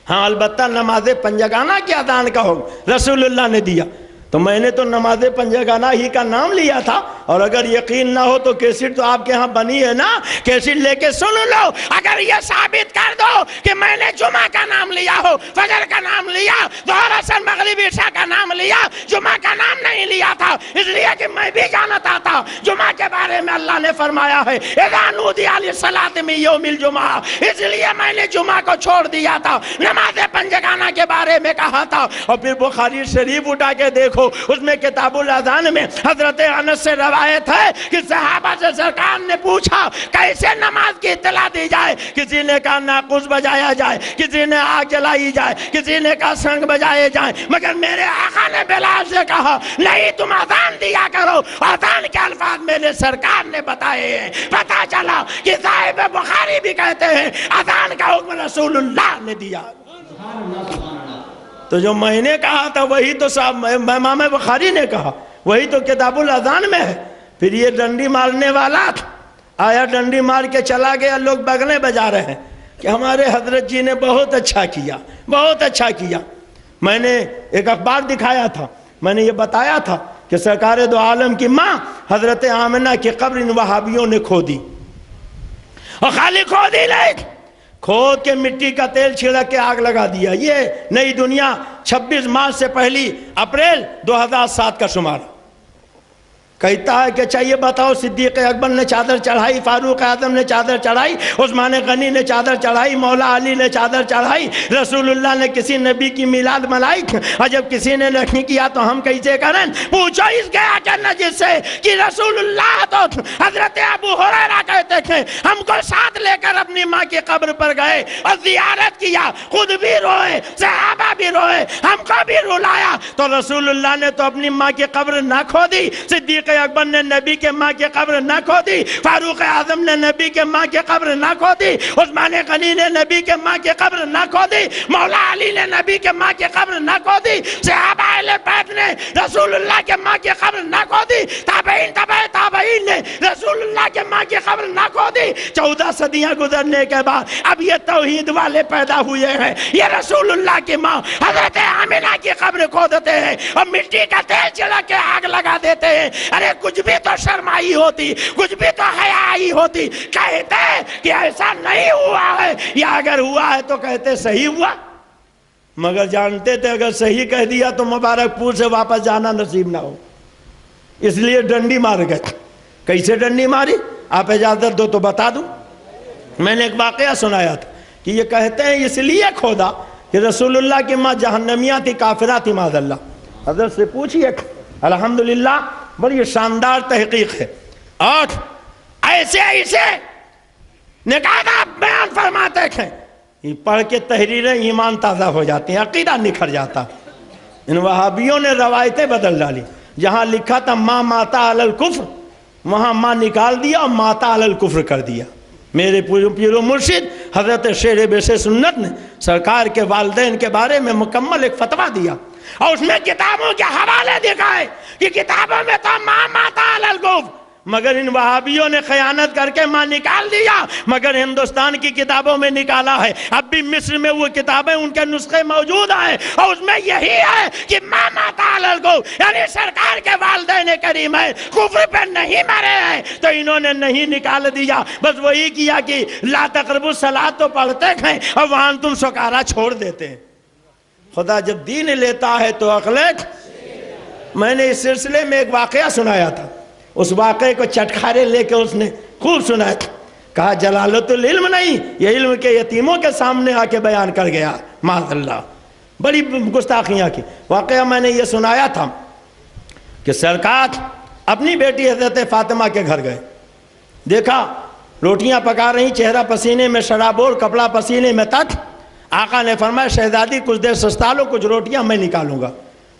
ہاں البتہ نماز پنجگانہ کی اذان کا حکم رسول اللہ نے دیا۔ تو میں نے تو نماز پنجگانہ ہی کا نام لیا تھا، اور اگر یقین نہ ہو تو کیسٹ تو آپ کے ہاں بنی ہے نا، کیسٹ لے کے سن لو۔ اگر یہ ثابت کر دو کہ میں نے جمعہ کا نام لیا ہو، فجر کا نام لیا، ظہر اثر مغرب عشاء کا نام لیا، جمعہ کا نام نہیں لیا تھا، اس لیے کہ میں بھی جانتا تھا جمعہ کے بارے میں اللہ نے فرمایا ہے اذا نودی للصلاۃ من یوم الجمعہ، اس لیے میں نے جمعہ کو چھوڑ دیا تھا، نماز پنجگانہ کے بارے میں کہا تھا۔ اور پھر بخاری شریف اٹھا کے دیکھو، اس میں کتاب الاذان میں حضرت انس سے روایت ہے کہ صحابہ سے سرکار نے پوچھا کیسے نماز کی اطلاع دی جائے، کسی نے کہا ناقوس بجایا جائے، کسی نے آگ جلائی جائے، کسی نے کہا سنگ بجائے جائیں، مگر میرے آقا نے بلال سے کہا نہیں تم اذان دیا کرو، اذان کے الفاظ میرے سرکار نے بتائے ہیں۔ پتا چلا کہ صاحب بخاری بھی کہتے ہیں اذان کا حکم رسول اللہ نے دیا۔ تو جو میں نے کہا تھا وہی تو صاحب امام بخاری نے کہا، وہی تو کتاب الاذان میں ہے۔ پھر یہ ڈنڈی مارنے والا آیا، ڈنڈی مار کے چلا گیا، لوگ بغلیں بجا رہے ہیں کہ ہمارے حضرت جی نے بہت اچھا کیا، بہت اچھا کیا۔ میں نے ایک اخبار دکھایا تھا، میں نے یہ بتایا تھا کہ سرکار دو عالم کی ماں حضرت آمنہ کی قبر ان وہابیوں نے کھودی، اور خالی کھودی نہیں، کھود کے مٹی کا تیل چھڑک کے آگ لگا دیا۔ یہ نئی دنیا 26 مارچ سے 1 اپریل 2007 کا شمارہ۔ کہتا ہے کہ چاہیے بتاؤ صدیق اکبر نے چادر چڑھائی، فاروق اعظم نے چادر چڑھائی، عثمان غنی نے چادر چڑھائی، مولا علی نے چادر چڑھائی، رسول اللہ نے کسی نبی کی میلاد منائی؟ اور جب کسی نے نہیں کیا تو ہم کیسے کریں؟ پوچھو اس گیا جنت سے کہ رسول اللہ تو حضرت ابو ہریرہ کہتے تھے ہم کو ساتھ لے کر اپنی ماں کی قبر پر گئے اور زیارت کیا، خود بھی روئے، صحابہ بھی روئے، ہم کو بھی رلایا، تو رسول اللہ نے تو اپنی ماں کی قبر نہ کھودی، صدیق اکبر نے نبی کے ماں کی قبر نہ کھودی، فاروق اعظم نے نبی کے ماں کی قبر نہ کھودی، عثمان غنی نے نبی کے ماں کی قبر نہ کھودی، مولا علی نے نبی کے ماں کی قبر نہ کھودی، صحابہ اہل بیت نے رسول اللہ کے ماں کی قبر نہ کھودی، تابعین تبع تابعین نے رسول اللہ کے ماں کی قبر نہ کھودی۔ 14 صدیاں گزرنے کے بعد اب یہ توحید والے پیدا ہوئے ہیں، یہ رسول اللہ کی ماں حضرت آمنہ کی قبر کھودتے ہیں اور مٹی کا تیل چلا کے آگ لگا دیتے ہیں۔ ارے کچھ بھی تو شرمائی ہوتی، کچھ بھی تو حیائی ہوتی، کہتے کہ ایسا نہیں ہوا ہے، یا اگر ہوا ہے تو کہتے صحیح ہوا، مگر جانتے تھے اگر صحیح کہہ دیا تو مبارک پور سے واپس جانا نصیب نہ ہو، اس لیے ڈنڈی مار گئے۔ کیسے ڈنڈی ماری؟ آپ اجازت دو تو بتا دوں۔ میں نے ایک واقعہ سنایا تھا کہ یہ کہتے ہیں اس لیے کھودا کہ رسول اللہ کی ماں جہنمیہ تھی، کافرہ تھی معاذ اللہ۔ حضرت سے پوچھئے، الحمدللہ بڑی شاندار تحقیق ہے، اور ایسے نکاح بیان فرماتے ہیں، یہ پڑھ کے تحریریں ایمان تازہ ہو جاتی ہیں، عقیدہ نکھر جاتا۔ ان وہابیوں نے روایتیں بدل ڈالی، جہاں لکھا تھا ماں ماتا علی الکفر، وہاں ماں نکال دیا اور ماتا علی الکفر کر دیا۔ میرے پیر و مرشد حضرت شیر بیش سنت نے سرکار کے والدین کے بارے میں مکمل ایک فتویٰ دیا، اور اس میں کتابوں کے حوالے دکھائے کہ کتابوں میں تو ماں ماتا علی الکفر، مگر ان وہابیوں نے خیانت کر کے ماں نکال دیا، مگر ہندوستان کی کتابوں میں نکالا ہے۔ اب بھی مصر میں وہ کتابیں ان کے نسخے موجود ہیں، اور اس میں یہی ہے کہ ماں ماتا علی الکفر، یعنی سرکار کے والدین کریم ہیں کفر پہ نہیں مرے ہیں، تو انہوں نے نہیں نکال دیا، بس وہی کیا کہ لا تقربوا الصلاۃ تو پڑھتے ہیں اور وہاں تم سکارا چھوڑ دیتے ہیں۔ خدا جب دین لیتا ہے تو عقلت۔ میں نے اس سلسلے میں ایک واقعہ سنایا تھا، اس واقعے کو چٹکارے لے کے اس نے خوب سنایا تھا، کہا جلالت العلم نہیں، یہ علم کے یتیموں کے سامنے آ کے بیان کر گیا، معاذ اللہ، بڑی گستاخیاں کی۔ واقعہ میں نے یہ سنایا تھا کہ سرکار اپنی بیٹی حضرت فاطمہ کے گھر گئے، دیکھا روٹیاں پکا رہی، چہرہ پسینے میں شرابور، کپڑا پسینے میں تک۔ آقا نے فرمایا شہزادی کچھ دیر سستا لو، کچھ روٹیاں میں نکالوں گا۔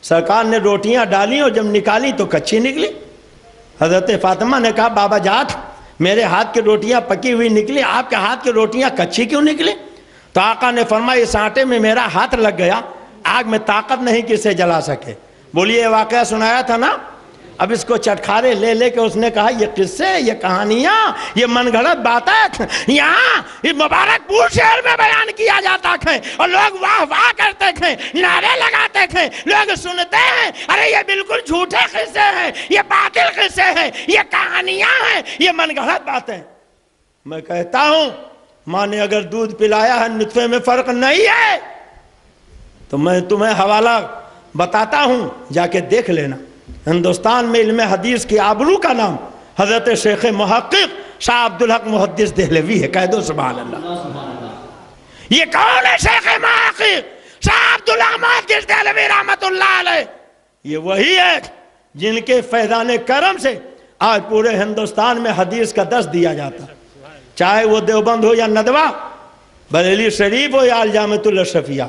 سرکار نے روٹیاں ڈالی اور جب نکالی تو کچی نکلی۔ حضرت فاطمہ نے کہا بابا جات میرے ہاتھ کی روٹیاں پکی ہوئی نکلی، آپ کے ہاتھ کی روٹیاں کچی کیوں نکلی؟ تو آقا نے فرمایا اس آٹے میں میرا ہاتھ لگ گیا، آگ میں طاقت نہیں کہ اسے جلا سکے۔ بولیے یہ واقعہ سنایا تھا نا؟ اب اس کو چٹکارے لے لے کے اس نے کہا یہ قصے، یہ کہانیاں، یہ من گھڑت باتیں یہاں اس مبارک پور شہر میں بیان کیا جاتا ہے، اور لوگ واہ واہ کرتے ہیں، نعرے لگاتے ہیں، لوگ سنتے ہیں، ارے یہ بالکل جھوٹے قصے ہیں، یہ باطل قصے ہیں، یہ کہانیاں ہیں، یہ من گھڑت باتیں۔ میں کہتا ہوں ماں نے اگر دودھ پلایا ہے نطفے میں فرق نہیں ہے تو میں تمہیں حوالہ بتاتا ہوں، جا کے دیکھ لینا۔ ہندوستان میں علم حدیث کی آبرو کا نام حضرت شیخ محقق شاہ عبدالحق محدث دہلوی ہے، کہہ دو سبحان اللہ۔ یہ کون ہے شیخ محقق شاہ عبدالحق محدث دہلوی رحمت اللہ علیہ؟ یہ وہی ہے جن کے فیضان کرم سے آج پورے ہندوستان میں حدیث کا درس دیا جاتا، چاہے وہ دیوبند ہو یا ندوہ، بریلی شریف ہو یا الجامعۃ الاشرفیہ۔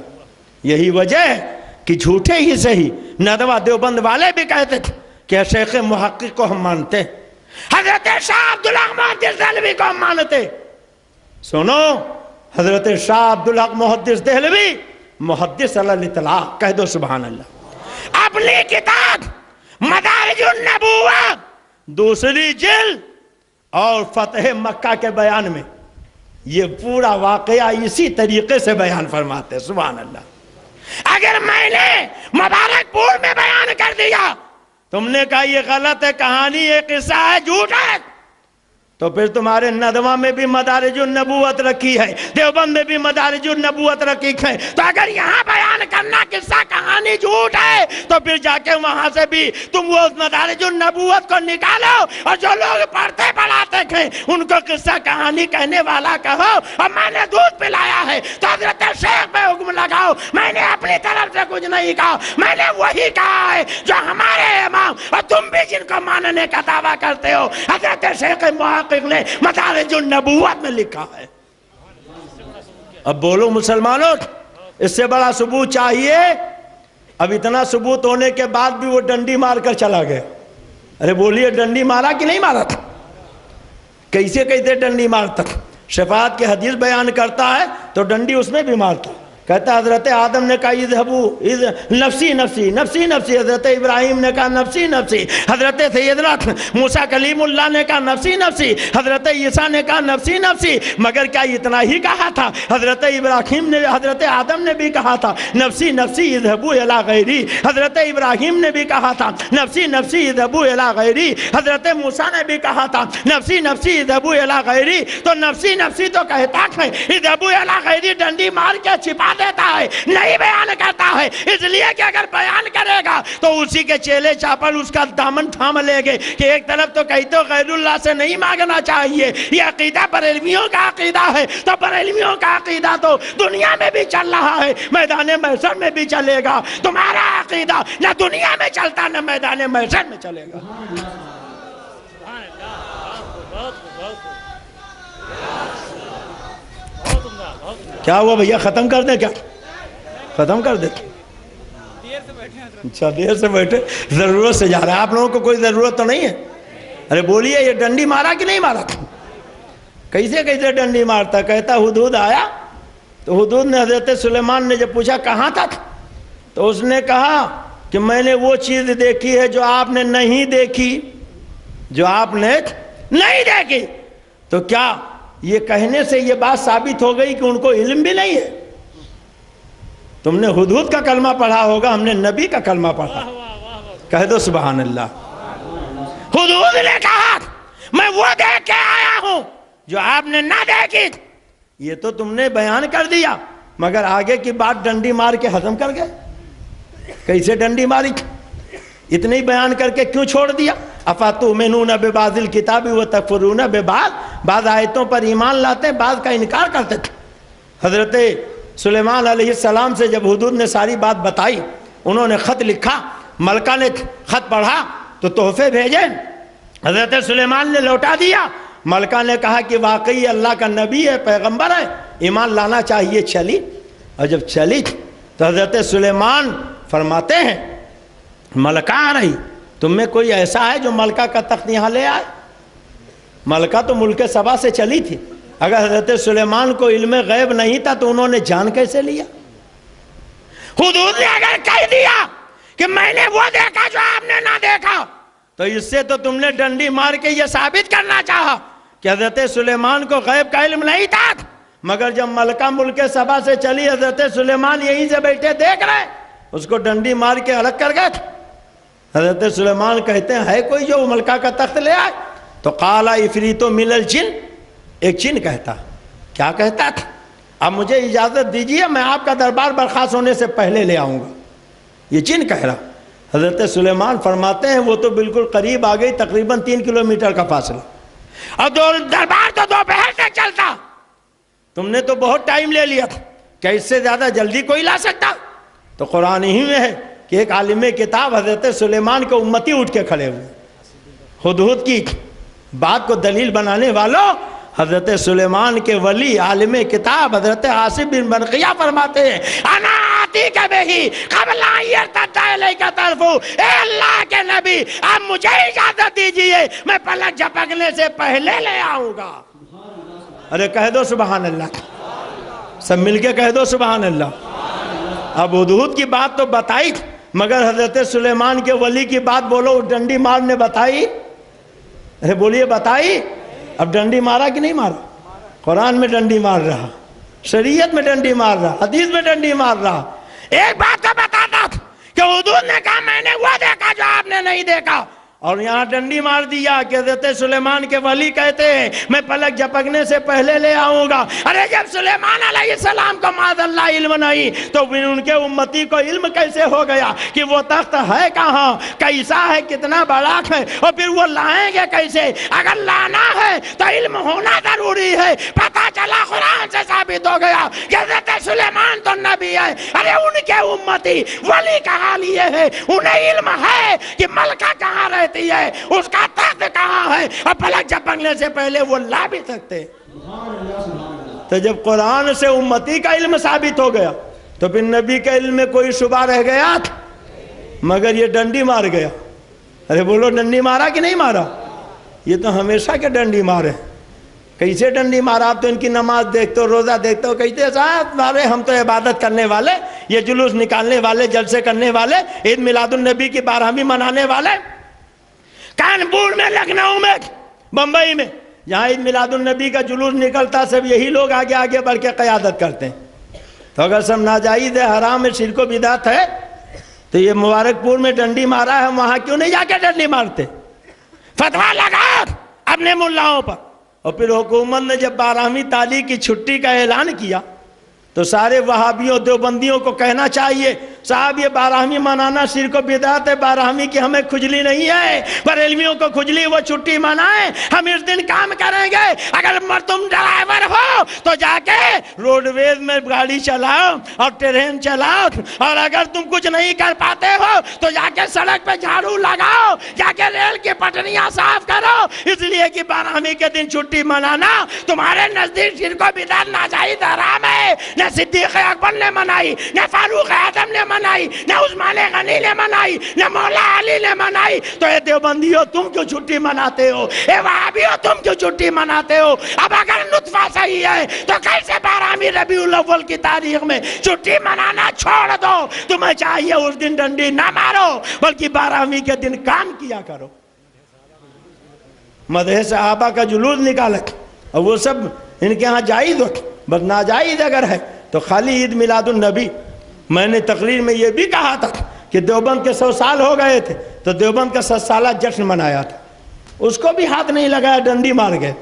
یہی وجہ ہے کہ جھوٹے ہی صحیح ندوہ دیوبند والے بھی کہتے تھے کہ شیخ محقق کو ہم مانتے، حضرت شاہ عبدالحق محدث دہلوی کو ہم مانتے۔ سنو، حضرت شاہ عبدالحق محدث دہلوی محدث علی الاطلاق، کہہ دو سبحان اللہ۔ اپنی کتاب مدارج النبوہ 2 جلد اور فتح مکہ کے بیان میں یہ پورا واقعہ اسی طریقے سے بیان فرماتے، سبحان اللہ۔ اگر میں نے مبارک پور میں بیان کر دیا، تم نے کہا یہ غلط ہے، کہانی ہے، قصہ ہے، جھوٹ ہے، تو پھر تمہارے ندوہ میں بھی مدارج النبوت رکھی ہے، دیوبند میں بھی مدارج النبوت رکھی ہے. تو اگر یہاں بیان کرنا قصہ کہانی جھوٹ ہے تو پھر جا کے وہاں سے بھی تم وہ مدارج النبوت کو نکالو اور جو لوگ پڑھتے پڑھاتے تھے ان کو قصہ کہانی کہنے والا کہو. اور میں نے دودھ پلایا ہے تو حضرت شیخ پہ حکم لگاؤ. میں نے اپنی طرف سے کچھ نہیں کہا، میں نے وہی کہا ہے جو ہمارے امام اور تم بھی جن کو ماننے کا دعویٰ کرتے ہو حضرت شیخ محقق نے مدارج النبوت میں لکھا ہے. اب بولو مسلمانوں، اس سے بڑا ثبوت چاہیے؟ اب اتنا ثبوت ہونے کے بعد بھی وہ ڈنڈی مار کر چلا گیا. ارے بولیے، ڈنڈی مارا کہ نہیں مارا تھا؟ کیسے کیسے ڈنڈی مارتا؟ شفاعت کی حدیث بیان کرتا ہے تو ڈنڈی اس میں بھی مارتا. کہتا حضرت آدم نے کہا اذهبوا نفسی نفسی نفسی نفسی، حضرت ابراہیم نے کہا نفسی نفسی، حضرت سیدنا موسیٰ کلیم اللہ نے کہا نفسی نفسی، حضرت عیسیٰ نے کہا نفسی نفسی. مگر کیا اتنا ہی کہا تھا؟ حضرت ابراہیم نے، حضرت آدم نے بھی کہا تھا نفسی نفسی اذهبوا الی غیری. حضرت ابراہیم نے بھی کہا تھا نفسی نفسی اذهبوا الی غیری. حضرت موسیٰ نے بھی کہا تھا نفسی نفسی اذهبوا الی غیری. تو نفسی نفسی تو کہتا ہے، اذهبوا الی غیری ڈنڈی مار کے چھپا دیتا ہے، نہیں بیان کرتا ہے. اس لیے کہ اگر بیان کرے گا تو اسی کے چیلے چاپل اس کا دامن تھام لے گے کہ ایک طرف تو کہتے ہو غیر اللہ سے نہیں مانگنا چاہیے، یہ عقیدہ بریلویوں کا عقیدہ ہے. تو بریلویوں کا عقیدہ تو دنیا میں بھی چل رہا ہے، میدان محشر میں بھی چلے گا. تمہارا عقیدہ نہ دنیا میں چلتا نہ میدان محشر میں چلے گا. کیا ہوا بھیا؟ ختم کر دیں؟ کیا ختم کر دیتے؟ اچھا دیر سے بیٹھے، ضرورت سے جا رہا ہے. آپ لوگوں کو کوئی ضرورت تو نہیں ہے؟ ارے بولیے، یہ ڈنڈی مارا کہ نہیں مارا؟ کیسے کیسے ڈنڈی مارتا؟ کہتا ہدہد آیا تو ہدہد نے حضرت سلیمان نے جب پوچھا کہاں تھا تو اس نے کہا کہ میں نے وہ چیز دیکھی ہے جو آپ نے نہیں دیکھی، جو آپ نے نہیں دیکھی. تو کیا یہ کہنے سے یہ بات ثابت ہو گئی کہ ان کو علم بھی نہیں ہے؟ تم نے ہدہد کا کلمہ پڑھا ہوگا، ہم نے نبی کا کلمہ پڑھا. کہہ دو سبحان اللہ. ہدہد نے کہا میں وہ دیکھ کے آیا ہوں جو آپ نے نہ دیکھی. یہ تو تم نے بیان کر دیا، مگر آگے کی بات ڈنڈی مار کے ختم کر گئے. کیسے ڈنڈی ماری؟ اتنے ہی بیان کر کے کیوں چھوڑ دیا؟ افتؤمنون ببعض الکتاب وتکفرون ببعض. بعض آیتوں پر ایمان لاتے، بعض کا انکار کرتے تھے. حضرت سلیمان علیہ السلام سے جب ہدہد نے ساری بات بتائی، انہوں نے خط لکھا، ملکہ نے خط پڑھا تو تحفے بھیجے، حضرت سلیمان نے لوٹا دیا. ملکہ نے کہا کہ واقعی اللہ کا نبی ہے، پیغمبر ہے، ایمان لانا چاہیے. چلی، اور جب چلی تو حضرت سلیمان فرماتے ہیں ملکہ آ رہی، تم میں کوئی ایسا ہے جو ملکہ کا تخت یہاں لے آئے؟ ملکہ تو ملک سبا سے چلی تھی. اگر حضرت سلیمان کو علم غیب نہیں تھا تو انہوں نے جان کیسے لیا؟ ہدہد نے اگر کہہ دیا کہ میں نے وہ دیکھا جو آپ نے نہ دیکھا تو اس سے تو تم نے ڈنڈی مار کے یہ ثابت کرنا چاہا کہ حضرت سلیمان کو غیب کا علم نہیں تھا. مگر جب ملکہ ملک سبا سے چلی، حضرت سلیمان یہیں سے بیٹھے دیکھ رہے، اس کو ڈنڈی مار کے الگ کر گئے. حضرت سلیمان کہتے ہیں ہے کوئی جو ملکہ کا تخت لے آئے؟ تو قال عفریت من الجن، ایک جن کہتا. کیا کہتا تھا؟ اب مجھے اجازت دیجیے، میں آپ کا دربار برخاست ہونے سے پہلے لے آؤں گا. یہ جن کہہ رہا. حضرت سلیمان فرماتے ہیں وہ تو بالکل قریب آ گئی، تقریباً 3 کلومیٹر کا فاصلہ. اور دربار تو دوپہر تک چلتا، تم نے تو بہت ٹائم لے لیا تھا، کیا اس سے زیادہ جلدی کوئی لا سکتا؟ تو قرآن ہی میں ہے کہ ایک عالم کتاب حضرت سلیمان کے امتی اٹھ کے کھڑے ہوئے. ہدہد کی بات کو دلیل بنانے والوں، حضرت سلیمان کے ولی عالم کتاب حضرت عاصم بن برقیہ فرماتے ہیں انا آتیک بہی قبل ان یرتد الیک طرفہ. اے اللہ کے نبی، آپ مجھے اجازت دیجئے، میں پلک جھپکنے سے پہلے لے آؤں گا. ارے کہہ دو سبحان اللہ، سب مل کے کہہ دو سبحان اللہ. اب ہدہد کی بات تو بتائی، مگر حضرت سلیمان کے ولی کی بات بولو، ڈنڈی مار نے بتائی. ارے بولیے بتائی. اب ڈنڈی مارا کہ نہیں مارا؟ قرآن میں ڈنڈی مار رہا، شریعت میں ڈنڈی مار رہا، حدیث میں ڈنڈی مار رہا. ایک بات تو بتاتا کہ ہدہد نے کہا میں نے وہ دیکھا جو آپ نے نہیں دیکھا. اور یہاں ڈنڈی مار دیا کہ حضرت سلیمان کے ولی کہتے ہیں میں پلک جھپکنے سے پہلے لے آؤں گا۔ ارے جب سلیمان علیہ السلام کو معاذ اللہ علم نہیں تو پھر ان کے امتی کو علم کیسے ہو گیا کہ وہ تخت ہے کہاں، کیسا ہے، کتنا بڑا ہے، اور پھر وہ لائیں گے کیسے؟ اگر لانا ہے تو علم ہونا ضروری ہے۔ پتہ چلا قرآن سے ثابت ہو گیا کہ حضرت سلیمان تو نبی ہے۔ ارے ان کے امتی ولی کا حال یہ ہے، انہیں علم ہے کہ ملکہ کہاں رہتی ہے، اس کا تخت کہاں ہے، اور پلک جھپکنے سے پہلے وہ لا بھی سکتے۔ تو جب قرآن سے امتی کا علم ثابت ہو گیا تو پھر نبی کے علم میں کوئی شبہ رہ گیا تھا؟ مگر یہ ڈنڈی مار گیا۔ ارے بولو ڈنڈی مارا کہ نہیں مارا؟ یہ تو ہمیشہ کے ڈنڈی مارے۔ کیسے ڈنڈی مارا؟ آپ تو ان کی نماز دیکھتے ہو، روزہ دیکھتے ہو، کہتے صاحب ہم تو عبادت کرنے والے، یہ جلوس نکالنے والے، جلسے کرنے والے، عید میلاد النبی کی 12ویں منانے والے۔ کانپور میں، لکھنؤ میں، بمبئی میں جہاں عید میلاد النبی کا جلوس نکلتا سب یہی لوگ آگے آگے بڑھ کے قیادت کرتے ہیں۔ تو اگر سب ناجائز ہے، حرام ہے، شرک و بدعت ہے، تو یہ مبارک پور میں ڈنڈی مارا ہے، وہاں کیوں نہیں جا کے ڈنڈی مارتے؟ فتویٰ لگا اپنے ملاؤں پر۔ اور پھر حکومت نے جب 12ویں تعلیم کی چھٹی کا اعلان کیا تو سارے وہابیوں دیوبندیوں کو کہنا چاہیے صاحب یہ 12ویں منانا شرک و بدعت ہے، 12ویں کی ہمیں کھجلی نہیں ہے، بریلویوں کو کھجلی، وہ چھٹی منائیں، ہم اس دن کام کریں گے۔ اگر تم ڈرائیور ہو تو جا کے روڈ ویز میں گاڑی چلاؤ اور ٹرین چلاؤ، اور اگر تم کچھ نہیں کر پاتے ہو تو جا کے سڑک پہ جھاڑو لگاؤ، جا کے ریل کی پٹریاں صاف کرو، اس لیے کہ 12ویں کے دن چھٹی منانا تمہارے نزدیک شرک و بدعت ناجائز حرام ہے۔ نہ صدیق اکبر نے منائی، نہ فاروق اعظم نے منائی، نہ عثمان غنی نے منائی، نہ مولا علی نے منائی، تو اے دیوبندیوں تم کیوں چھٹی مناتے ہو؟ اے وہابیوں تم کیوں چھٹی مناتے ہو؟ اب اگر نطفہ صحیح ہے تو کیسے 12ویں ربیع الاول کی تاریخ میں چھٹی منانا چھوڑ دو؟ تمہیں چاہیے اس دن ڈنڈی نہ مارو بلکہ 12ویں کے دن کام کیا کرو۔ مدح صحابہ کا جلوس نکالا اور وہ سب ان کے ہاں جائز ہو، بس ناجائز اگر ہے تو خالی عید میلاد النبی۔ میں نے تقریر میں یہ بھی کہا تھا کہ دیوبند کے 100 سال ہو گئے تھے تو دیوبند کا 100 سالہ جشن منایا تھا، اس کو بھی ہاتھ نہیں لگایا، ڈنڈی مار گئے،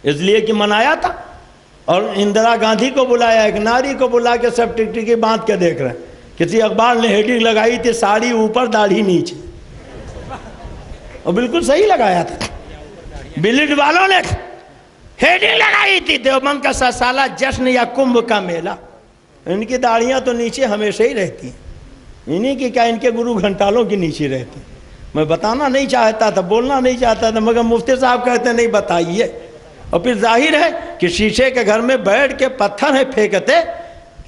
اس لیے کہ منایا تھا۔ اور اندرا گاندھی کو بلایا، ایک ناری کو بلا کے سب ٹکٹکی باندھ کے دیکھ رہے ہیں۔ کسی اخبار نے ہیڈنگ لگائی تھی ساڑی اوپر داڑھی نیچے، اور بالکل صحیح لگایا تھا۔ بلڈ والوں نے ہیڈنگ لگائی تھی دیوبند کا 100 سالہ جشن یا کمبھ کا میلہ۔ ان کی داڑیاں تو نیچے ہمیشہ ہی رہتی ہیں، انہی کی کیا ان کے گرو گھنٹالوں کی نیچے رہتی۔ میں بتانا نہیں چاہتا تھا، بولنا نہیں چاہتا تھا، مگر مفتی صاحب کہتے نہیں بتائیے۔ اور پھر ظاہر ہے کہ شیشے کے گھر میں بیٹھ کے پتھر ہیں پھینکتے،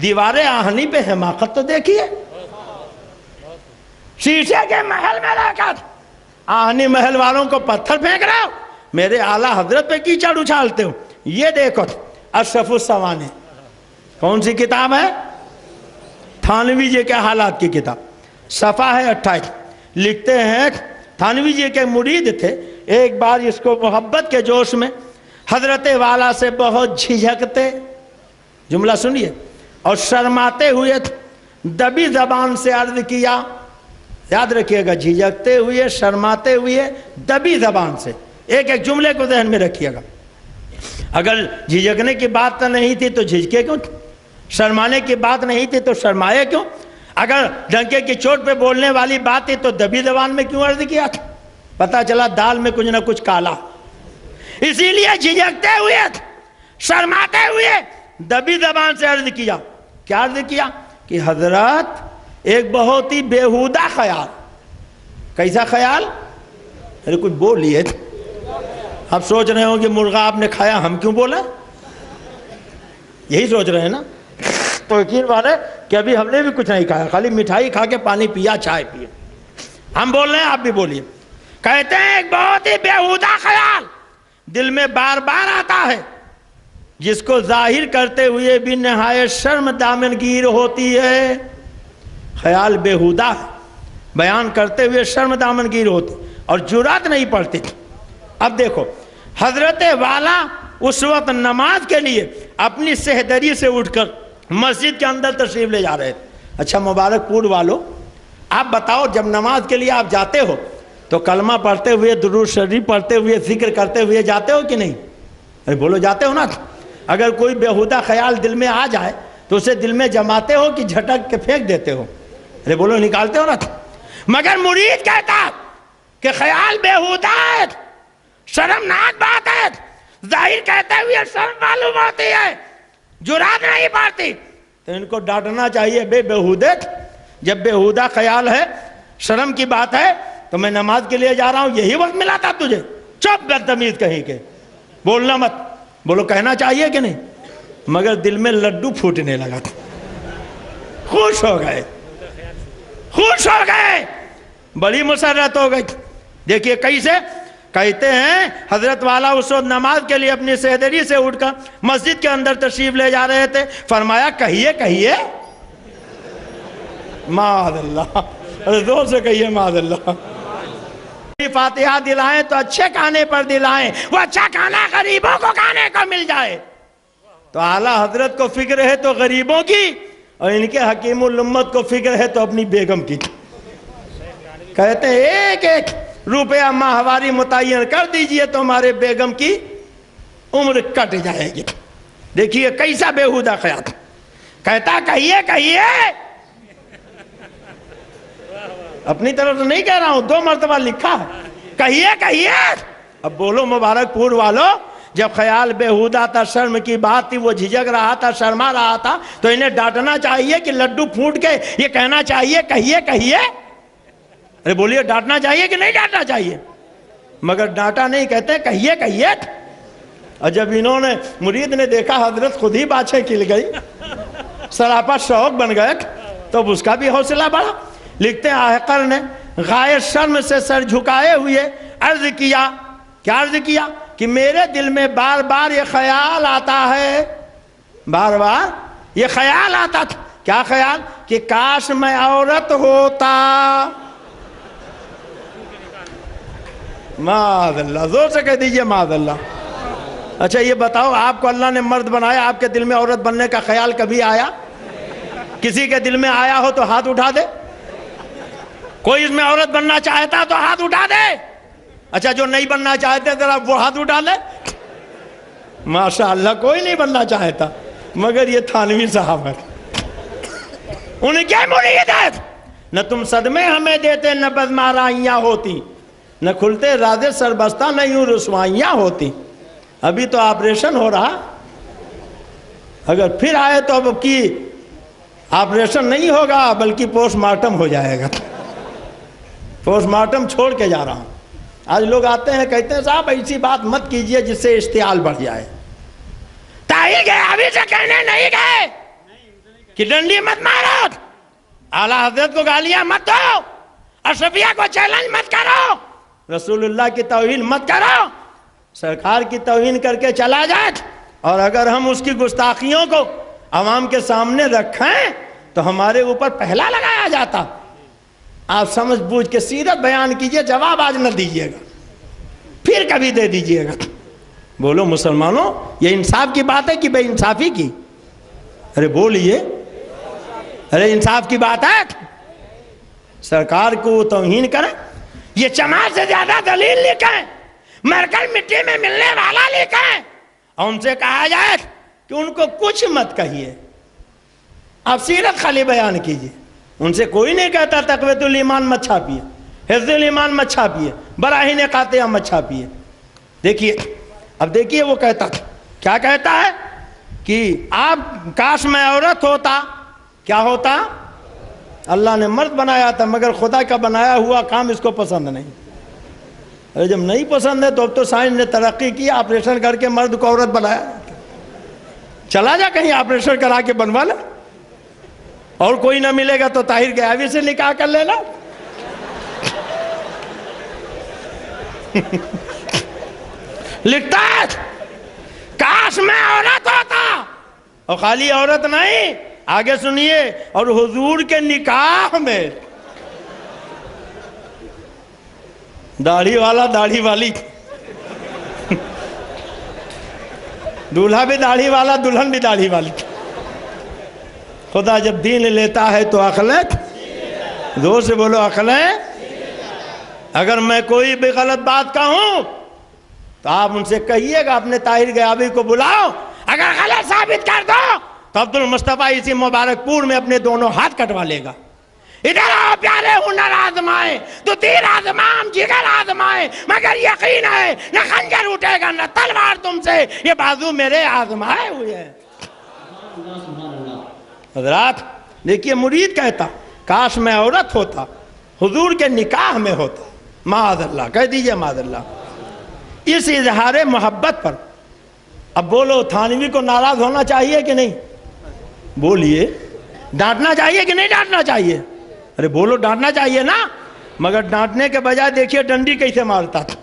دیواریں آہنی پہ حماقت تو دیکھیے۔ شیشے کے محل میں رہ کر آہنی محل والوں کو پتھر پھینک رہے ہو، میرے اعلیٰ حضرت پہ کیچڑ اچھالتے ہو۔ یہ دیکھو اشرف السوانح، کون سی کتاب ہے؟ تھانوی جی کے حالات کی کتاب، صفحہ ہے 28۔ لکھتے ہیں تھانوی جی کے مرید تھے، ایک بار اس کو محبت کے جوش میں حضرت والا سے بہت جھجکتے، جملہ سنیے، اور شرماتے ہوئے دبی زبان سے عرض کیا۔ یاد رکھیے گا، جھجکتے ہوئے، شرماتے ہوئے، دبی زبان سے، ایک ایک جملے کو ذہن میں رکھیے گا۔ اگر جھجکنے کی بات نہیں تھی تو جھجکے کیوں؟ شرمانے کی بات نہیں تھی تو شرمائے کیوں؟ اگر ڈنکے کی چوٹ پہ بولنے والی بات تھی تو دبی زبان میں کیوں عرض کیا؟ پتہ چلا دال میں کچھ نہ کچھ کالا، اسی لیے جھجکتے ہوئے، شرماتے ہوئے، دبی زبان سے عرض کیا۔ کیا عرض کیا؟ کہ حضرات ایک بہت ہی بیہودہ خیال۔ کیسا خیال؟ ارے کچھ بولیے، آپ سوچ رہے ہوں کہ مرغا آپ نے کھایا ہم کیوں بولا؟ یہی سوچ رہے ہیں نا؟ تو یقین مانے کہ ابھی ہم نے بھی کچھ نہیں کھایا، خالی مٹھائی کھا کے پانی پیا، چائے پیے، ہم بول رہے ہیں آپ بھی بولیے۔ کہتے ہیں ایک بہت ہی بیہودہ خیال دل میں بار بار آتا ہے، جس کو ظاہر کرتے ہوئے بھی نہایت شرم دامنگیر ہوتی ہے۔ خیال بیہودہ ہے، بیان کرتے ہوئے شرم دامنگیر ہوتی اور جرات نہیں پڑتی۔ اب دیکھو، حضرت والا اس وقت نماز کے لیے اپنی سہدری سے اٹھ کر مسجد کے اندر تشریف لے جا رہے تھے۔ اچھا مبارک پور والو، آپ بتاؤ جب نماز کے لیے آپ جاتے ہو تو کلمہ پڑھتے ہوئے درود شریف پڑھتے ہوئے ذکر کرتے ہوئے جاتے ہو کہ نہیں؟ ارے بولو جاتے ہو نا؟ اگر کوئی بیہودہ خیال دل میں آ جائے تو اسے دل میں جماتے ہو کہ جھٹک کے پھینک دیتے ہو؟ ارے بولو نکالتے ہو نا؟ مگر مرید کہتا کہ خیال بیہودہ ہے، شرمناک بات ہے، ظاہر کہتے ہوئے شرم معلوم ہوتی ہے، جرات نہیں پڑتی، تو ان کو ڈانٹنا چاہیے، بیہودے، جب بیہودہ خیال ہے، شرم کی بات ہے، تو میں نماز کے لیے جا رہا ہوں، یہی وقت ملا تھا تجھے؟ چپ بدتمیز کہیں کے، بولنا مت۔ بولو کہنا چاہیے کہ نہیں؟ مگر دل میں لڈو پھوٹنے لگا تھا، خوش ہو گئے، خوش ہو گئے، بڑی مسرت ہو گئی۔ دیکھیے کیسے کہتے ہیں، حضرت والا اس وقت نماز کے لیے اپنی سہدری سے اٹھ کر مسجد کے اندر تشریف لے جا رہے تھے، فرمایا کہیے کہیے معاذ اللہ، زور سے کہیے معاذ اللہ۔ فاتحہ دلائیں تو اچھے کھانے پر دلائیں، وہ اچھا کھانا غریبوں کو کھانے کو مل جائے۔ تو اعلیٰ حضرت کو فکر ہے تو غریبوں کی، اور ان کے حکیم الامت کو فکر ہے تو اپنی بیگم کی۔ کہتے ہیں ایک ایک روپیہ ماہواری متعین کر دیجئے تو ہمارے بیگم کی عمر کٹ جائے گی۔ دیکھیے کیسا بیہودہ خیال، کہتا کہیے کہیے، اپنی طرف سے نہیں کہہ رہا ہوں، 2 مرتبہ لکھا ہے، کہیے کہیے۔ اب بولو مبارک پور والو، جب خیال بیہودہ تھا، شرم کی بات تھی، وہ جھجک رہا تھا، شرما رہا تھا، تو انہیں ڈانٹنا چاہیے کہ لڈو پھوٹ کے یہ کہنا چاہیے کہیے کہیے؟ ارے بولیے ڈانٹنا چاہیے کہ نہیں ڈانٹنا چاہیے؟ مگر ڈانٹا نہیں، کہتے کہیے کہیے۔ اور جب انہوں نے مرید نے دیکھا حضرت خود ہی باتیں کھل گئی، سراپا شوق بن گئے، تو اس کا بھی حوصلہ بڑھا۔ لکھتے ہیں آحقر نے غائر شرم سے سر جھکائے ہوئے عرض کیا، کیا عرض کیا؟ کہ میرے دل میں بار بار یہ خیال آتا ہے، بار بار یہ خیال آتا تھا، کیا خیال؟ کہ کاش میں عورت ہوتا۔ معاذ اللہ، زور سے کہہ دیجئے معاذ اللہ۔ اچھا یہ بتاؤ، آپ کو اللہ نے مرد بنایا، آپ کے دل میں عورت بننے کا خیال کبھی آیا؟ کسی کے دل میں آیا ہو تو ہاتھ اٹھا دے۔ کوئی اس میں عورت بننا چاہتا تو ہاتھ اٹھا دے۔ اچھا جو نہیں بننا چاہتے ذرا وہ ہاتھ اٹھا لے۔ ماشاءاللہ کوئی نہیں بننا چاہتا، مگر یہ تھانوی صاحب ہے، ان کے مرید ہیں۔ نہ تم صدمے ہمیں دیتے، نہ بدمارائیاں ہوتی، نہ کھلتے رازے سربستہ، نہ یوں رسوائیاں ہوتی۔ ابھی تو آپریشن ہو رہا، اگر پھر آئے تو اب کی آپریشن نہیں ہوگا بلکہ پوسٹ مارٹم ہو جائے گا۔ پوسٹ مارٹم چھوڑ کے جا رہا ہوں۔ آج لوگ آتے ہیں کہتے ہیں صاحب ایسی بات مت کیجئے جس سے اشتعال بڑھ جائے۔ طاہر گئے ابھی سے کہنے نہیں گئے کہ ڈنڈی مت مارو، اعلیٰ حضرت کو گالیاں مت دو، اشرفیہ کو چیلنج مت کرو، رسول اللہ کی توہین مت کرو، سرکار کی توہین کر کے چلا جائے۔ اور اگر ہم اس کی گستاخیوں کو عوام کے سامنے رکھیں تو ہمارے اوپر پہلا لگایا جاتا۔ آپ سمجھ بوجھ کے سیرت بیان کیجئے، جواب آج نہ دیجئے گا، پھر کبھی دے دیجئے گا۔ بولو مسلمانوں، یہ انصاف کی بات ہے کہ بے انصافی کی؟ ارے بولیے، ارے انصاف کی بات ہے؟ سرکار کو توہین کریں، یہ چمار سے زیادہ دلیل لکھیں، مرکل مٹی میں ملنے والا لکھیں، اور ان سے کہا جائے کہ ان کو کچھ مت کہیے، آپ سیرت خالی بیان کیجئے۔ ان سے کوئی نہیں کہتا تقویت الایمان مت چھاپیے، حفظ الایمان مت چھاپیے، براہین قاطعہ مت چھاپیے۔ دیکھیے اب دیکھیے وہ کہتا کیا کہتا ہے کہ آپ کاش میں عورت ہوتا، کیا ہوتا؟ اللہ نے مرد بنایا تھا مگر خدا کا بنایا ہوا کام اس کو پسند نہیں۔ ارے جب نہیں پسند ہے تو اب تو سائنس نے ترقی کی، آپریشن کر کے مرد کو عورت بنایا، چلا جا کہیں آپریشن کرا کے بنوا لے، اور کوئی نہ ملے گا تو طاہر گیاوی سے نکاح کر لینا۔ لکھتا ہے کاش میں عورت ہوتا، اور خالی عورت نہیں، آگے سنیے، اور حضور کے نکاح میں داڑھی والا داڑھی والی، دولہا بھی داڑھی والا دلہن بھی داڑھی والی۔ خدا جب دین لیتا ہے تو عقلیں، زور سے بولو عقلیں، اگر میں کوئی بھی غلط بات کہوں تو آپ ان سے کہیے گا اپنے طاہر غیابی کو بلاؤ، اگر غلط ثابت کر دو تو عبد المصطفیٰ اسی مبارک پور میں اپنے دونوں ہاتھ کٹوا لے گا۔ ادھر آؤ پیارے، ہنر آزمائے تو تیر آزمام، جگر آزمائے، مگر یقین ہے نہ خنجر اٹھے گا نہ تلوار تم سے، یہ بازو میرے آزمائے ہوئے ہیں۔ حضرات دیکھیے، مرید کہتا کاش میں عورت ہوتا، حضور کے نکاح میں ہوتا، معاذ اللہ، کہہ دیجئے معاذ اللہ۔ اس اظہار محبت پر اب بولو، تھانوی کو ناراض ہونا چاہیے کہ نہیں؟ بولیے، ڈانٹنا چاہیے کہ نہیں ڈانٹنا چاہیے؟ ارے بولو، ڈانٹنا چاہیے نا، مگر ڈانٹنے کے بجائے دیکھیے ڈنڈی کیسے مارتا تھا۔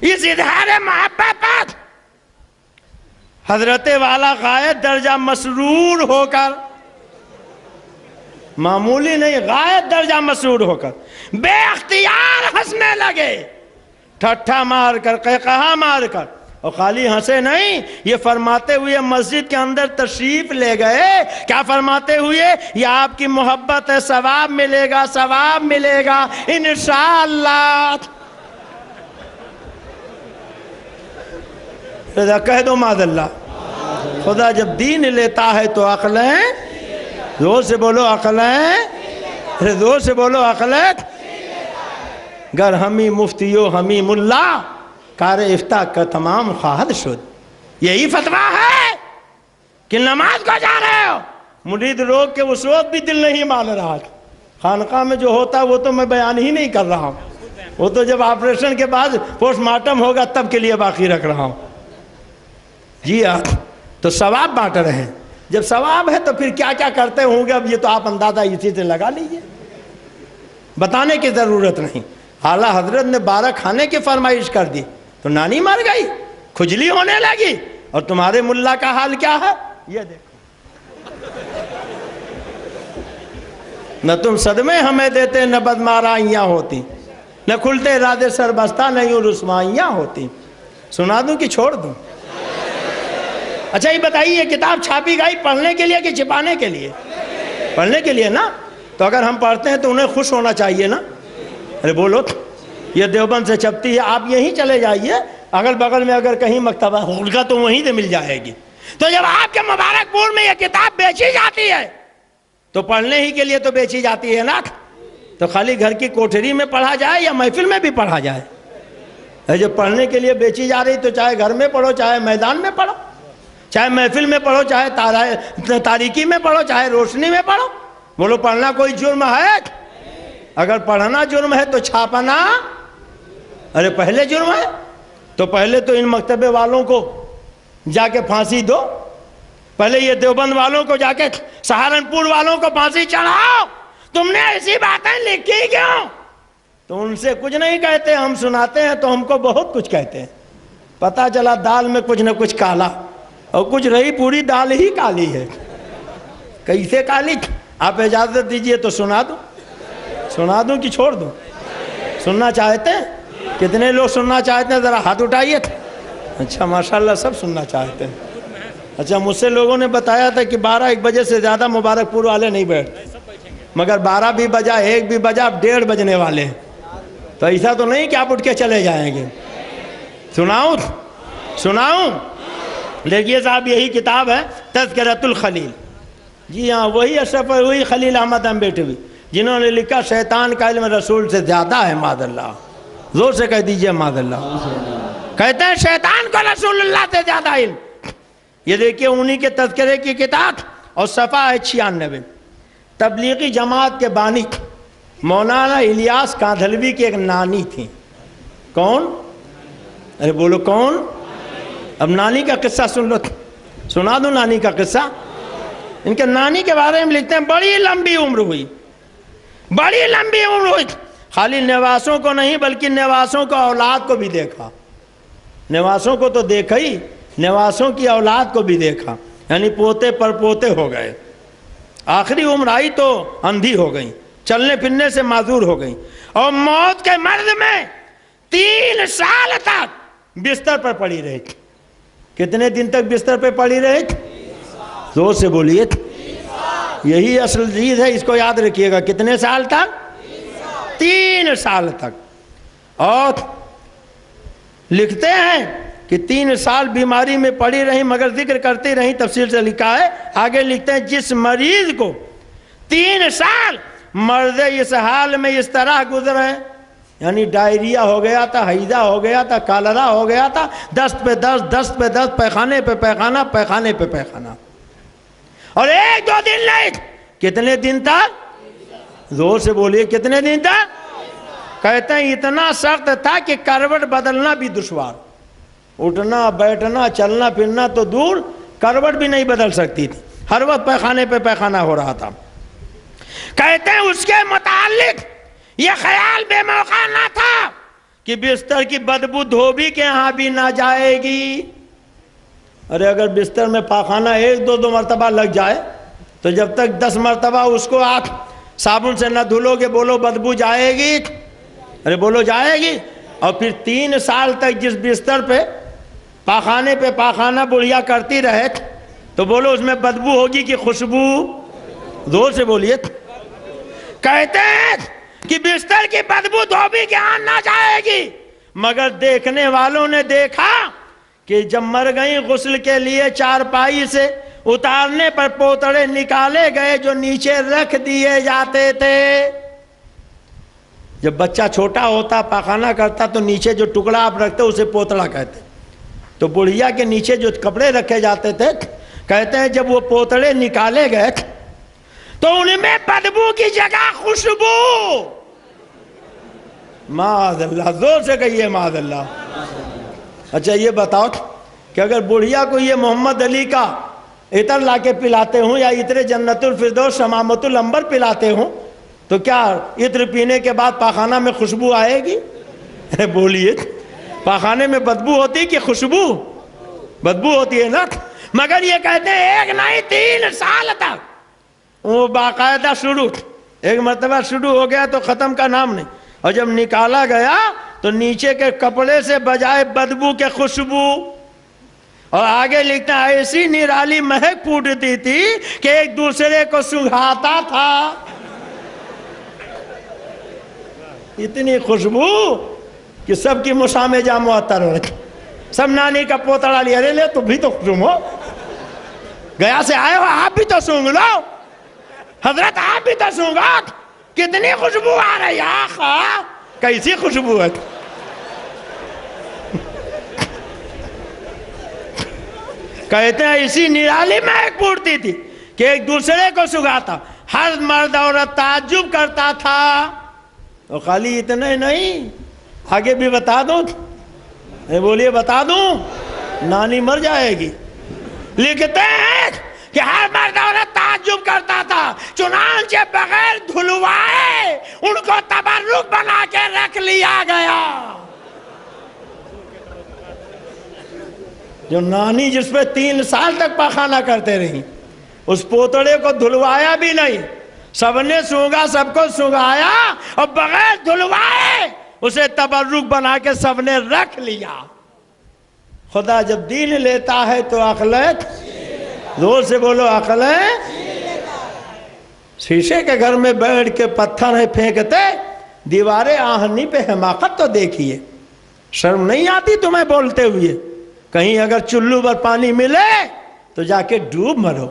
اس اظہار محبت پر حضرت والا غایت درجہ مسرور ہو کر، معمولی نہیں، غایت درجہ مسرور ہو کر بے اختیار ہنسنے لگے، ٹھٹھا مار کر، قہقہا مار کر، اور خالی ہنسے نہیں، یہ فرماتے ہوئے مسجد کے اندر تشریف لے گئے۔ کیا فرماتے ہوئے؟ یہ آپ کی محبت ہے، ثواب ملے گا، ثواب ملے گا انشاءاللہ۔ کہہ دو معاذ اللہ، خدا جب دین لیتا ہے تو عقلیں، زور سے بولو عقلیں، زور سے بولو عقلیں، گر ہمی مفتیو ہمی ملا، کار افتاء کا تمام خواہد شد۔ یہی فتویٰ ہے کہ نماز کو جا رہے ہو، مرید روک کے اس وقت بھی دل نہیں مان رہا۔ خانقاہ میں جو ہوتا ہے وہ تو میں بیان ہی نہیں کر رہا ہوں، وہ تو جب آپریشن کے بعد پوسٹ مارٹم ہوگا تب کے لیے باقی رکھ رہا ہوں۔ جی ہاں، تو ثواب بانٹ رہے ہیں۔ جب ثواب ہے تو پھر کیا کیا کرتے ہوں گے، اب یہ تو آپ اندازہ اسی سے لگا لیجئے، بتانے کی ضرورت نہیں۔ اعلیٰ حضرت نے 12 کھانے کی فرمائش کر دی تو نانی مر گئی، کھجلی ہونے لگی، اور تمہارے ملا کا حال کیا ہے یہ دیکھو۔ نہ تم صدمے ہمیں دیتے، نہ بدمارائیاں ہوتی، نہ کھلتے ارادے سربستہ، نہ یوں رسوائیاں ہوتی۔ سنا دوں کہ چھوڑ دوں؟ اچھا یہ بتائیے، یہ کتاب چھاپی گئی پڑھنے کے لیے کہ چھپانے کے لیے؟ پڑھنے کے لیے نا، تو اگر ہم پڑھتے ہیں تو انہیں خوش ہونا چاہیے نا۔ ارے بولو، یہ دیوبند سے چھپتی ہے، آپ یہیں چلے جائیے، اگل بغل میں اگر کہیں مکتبہ ہوگا تو وہیں سے مل جائے گی۔ تو جب آپ کے مبارک پور میں یہ کتاب بیچی جاتی ہے تو پڑھنے ہی کے لیے تو بیچی جاتی ہے نا، تو خالی گھر کی کوٹھری میں پڑھا جائے یا محفل میں بھی پڑھا جائے؟ جب پڑھنے کے لیے بیچی جا رہی تو چاہے گھر میں پڑھو، چاہے میدان میں پڑھو، چاہے محفل میں پڑھو، چاہے تاریکی میں پڑھو، چاہے روشنی میں پڑھو۔ بولو، پڑھنا کوئی جرم ہے؟ اگر پڑھنا جرم ہے تو چھاپنا ارے پہلے جرم ہے۔ تو پہلے تو ان مکتبے والوں کو جا کے پھانسی دو، پہلے یہ دیوبند والوں کو جا کے، سہارنپور والوں کو پھانسی چڑھاؤ۔ تم نے ایسی باتیں لکھی کیوں؟ تو ان سے کچھ نہیں کہتے، ہم سناتے ہیں تو ہم کو بہت کچھ کہتے ہیں۔ پتہ چلا دال میں کچھ نہ کچھ کالا، اور کچھ رہی پوری دال ہی کالی ہے۔ کیسے کالی؟ آپ اجازت دیجئے تو سنا دوں؟ سنا دوں کہ چھوڑ دوں؟ سننا چاہتے ہیں؟ کتنے لوگ سننا چاہتے ہیں؟ ذرا ہاتھ اٹھائیے۔ اچھا ماشاءاللہ سب سننا چاہتے ہیں۔ اچھا مجھ سے لوگوں نے بتایا تھا کہ 12-1 بجے سے زیادہ مبارک پور والے نہیں بیٹھتے، مگر 12 بھی بجا، 1 بھی بجا، اب 1:30 بجنے والے ہیں، تو ایسا تو نہیں کہ آپ اٹھ کے چلے جائیں گے۔ سناؤں؟ دیکھیے صاحب، یہی کتاب ہے تذکرۃ الخلیل۔ جی ہاں، وہی اشرف، وہی خلیل احمد امبیٹوی جنہوں نے لکھا شیطان کا علم رسول سے زیادہ ہے، معاذ اللہ۔ زور سے کہہ دیجئے معاذ اللہ۔ کہتے ہیں شیطان کو رسول اللہ سے زیادہ علم۔ یہ دیکھیے انہی کے تذکرے کی کتاب، اور صفحہ ہے 96۔ تبلیغی جماعت کے بانی مولانا الیاس کاندھلوی کی ایک نانی تھی۔ کون؟ ارے بولو کون؟ اب نانی کا قصہ سن لو، سنا دوں نانی کا قصہ؟ ان کے نانی کے بارے میں لکھتے ہیں، بڑی لمبی عمر ہوئی، بڑی لمبی عمر ہوئی، خالی نواسوں کو نہیں بلکہ نواسوں کو اولاد کو بھی دیکھا۔ نواسوں کو تو دیکھا ہی، نواسوں کی اولاد کو بھی دیکھا، یعنی پوتے پر پوتے ہو گئے۔ آخری عمر آئی تو اندھی ہو گئی، چلنے پھرنے سے معذور ہو گئی، اور موت کے مرض میں 3 سال تک بستر پر پڑی رہی۔ کتنے دن تک بستر پہ پڑی رہی؟ زور سے بولیے۔ یہی اصل چیز ہے، اس کو یاد رکھیے گا۔ کتنے سال تک؟ 3 سال تک۔ اور لکھتے ہیں کہ 3 سال بیماری میں پڑی رہی مگر ذکر کرتی رہی، تفصیل سے لکھا ہے۔ آگے لکھتے ہیں جس مریض کو 3 سال مرض اس حال میں اس طرح گزرے، یعنی ڈائریا ہو گیا تھا، ہیضہ ہو گیا تھا، کالرا ہو گیا تھا، دست پہ دست، دست پہ دست، پیخانے پہ پیخانہ، پیخانے پہ پیخانہ، اور 1-2 دن نہیں، کتنے دن تک؟ زور سے بولیے، کتنے دن تک؟ کہتے ہیں اتنا سخت تھا کہ کروٹ بدلنا بھی دشوار، اٹھنا بیٹھنا چلنا پھرنا تو دور، کروٹ بھی نہیں بدل سکتی تھی، ہر وقت پیخانے پہ پیخانہ ہو رہا تھا۔ کہتے ہیں اس کے متعلق یہ خیال بے موقع نہ تھا کہ بستر کی بدبو دھوبی کے ہاں بھی نہ جائے گی۔ ارے اگر بستر میں پاخانہ 1-2 مرتبہ لگ جائے تو جب تک 10 مرتبہ اس کو آپ صابن سے نہ دھلو گے، بولو بدبو جائے گی؟ ارے بولو جائے گی؟ اور پھر 3 سال تک جس بستر پہ پاخانے پہ پاخانہ بڑھیا کرتی رہے تو بولو اس میں بدبو ہوگی کہ خوشبو؟ زور سے بولیے۔ کہتے ہیں کہ بستر کی بدبو دھوبی کے ہاں نہ جائے گی، مگر دیکھنے والوں نے دیکھا کہ جب مر گئی غسل کے لیے چارپائی سے اتارنے پر پوتڑے نکالے گئے جو نیچے رکھ دیے جاتے تھے۔ جب بچہ چھوٹا ہوتا پاخانہ کرتا تو نیچے جو ٹکڑا آپ رکھتے اسے پوتڑا کہتے، تو بڑھیا کے نیچے جو کپڑے رکھے جاتے تھے، کہتے ہیں جب وہ پوتڑے نکالے گئے تو ان میں بدبو کی جگہ خوشبو۔ معاذ اللہ، زور سے کہیے معاذ اللہ۔ اچھا یہ بتاؤ کہ اگر بڑھیا کو یہ محمد علی کا عطر لا کے پلاتے ہوں یا عطر جنت الفردوس شمامت العنبر پلاتے ہوں تو کیا عطر پینے کے بعد پاخانہ میں خوشبو آئے گی؟ بولیے، پاخانے میں بدبو ہوتی کہ خوشبو؟ بدبو ہوتی ہے نا۔ مگر یہ کہتے ہیں 1 نہیں 3 سال تک وہ باقاعدہ شروع، ایک مرتبہ شروع ہو گیا تو ختم کا نام نہیں، اور جب نکالا گیا تو نیچے کے کپڑے سے بجائے بدبو کے خوشبو۔ اور آگے لکھتا ہے ایسی نرالی مہک پھوٹتی تھی کہ ایک دوسرے کو سنگھاتا تھا، اتنی خوشبو کہ سب کی مسامے جا معطر ہو رہی، سب نانی کا پوتڑا لیا، رے لے تو بھی تو سونگو، گیا سے آئے ہو آپ بھی تو سونگ لو، حضرت آپ بھی تو سونگو، کتنی خوشبو آ رہی ہے، آخا کیسی خوشبو ہے۔ کہتے ہیں اسی نرالی مہک پھوٹتی تھی کہ ایک دوسرے کو سنگھاتا، ہر مرد عورت تعجب کرتا تھا۔ تو خالی اتنے نہیں، آگے بھی بتا دوں، بولیے بتا دوں، نانی مر جائے گی۔ لکھتے ہیں کہ ہر مرد عورت تعجب کرتا تھا، چنانچہ بغیر دھلوائے ان کو تبرک بنا کے رکھ لیا گیا۔ جو نانی جس پہ 3 سال تک پاخانہ کرتے رہی، اس پوتڑے کو دھلوایا بھی نہیں، سب نے سونگا، سب کو سنگایا، اور بغیر دھلوائے اسے تبرک بنا کے سب نے رکھ لیا۔ خدا جب دین لیتا ہے تو عقلت، زور سے بولو عقلت۔ شیشے کے گھر میں بیٹھ کے پتھر پھینکتے، دیواریں آہنی پہ حماقت تو دیکھیے، شرم نہیں آتی تمہیں بولتے ہوئے؟ کہیں اگر چلو پر پانی ملے تو جا کے ڈوب مرو۔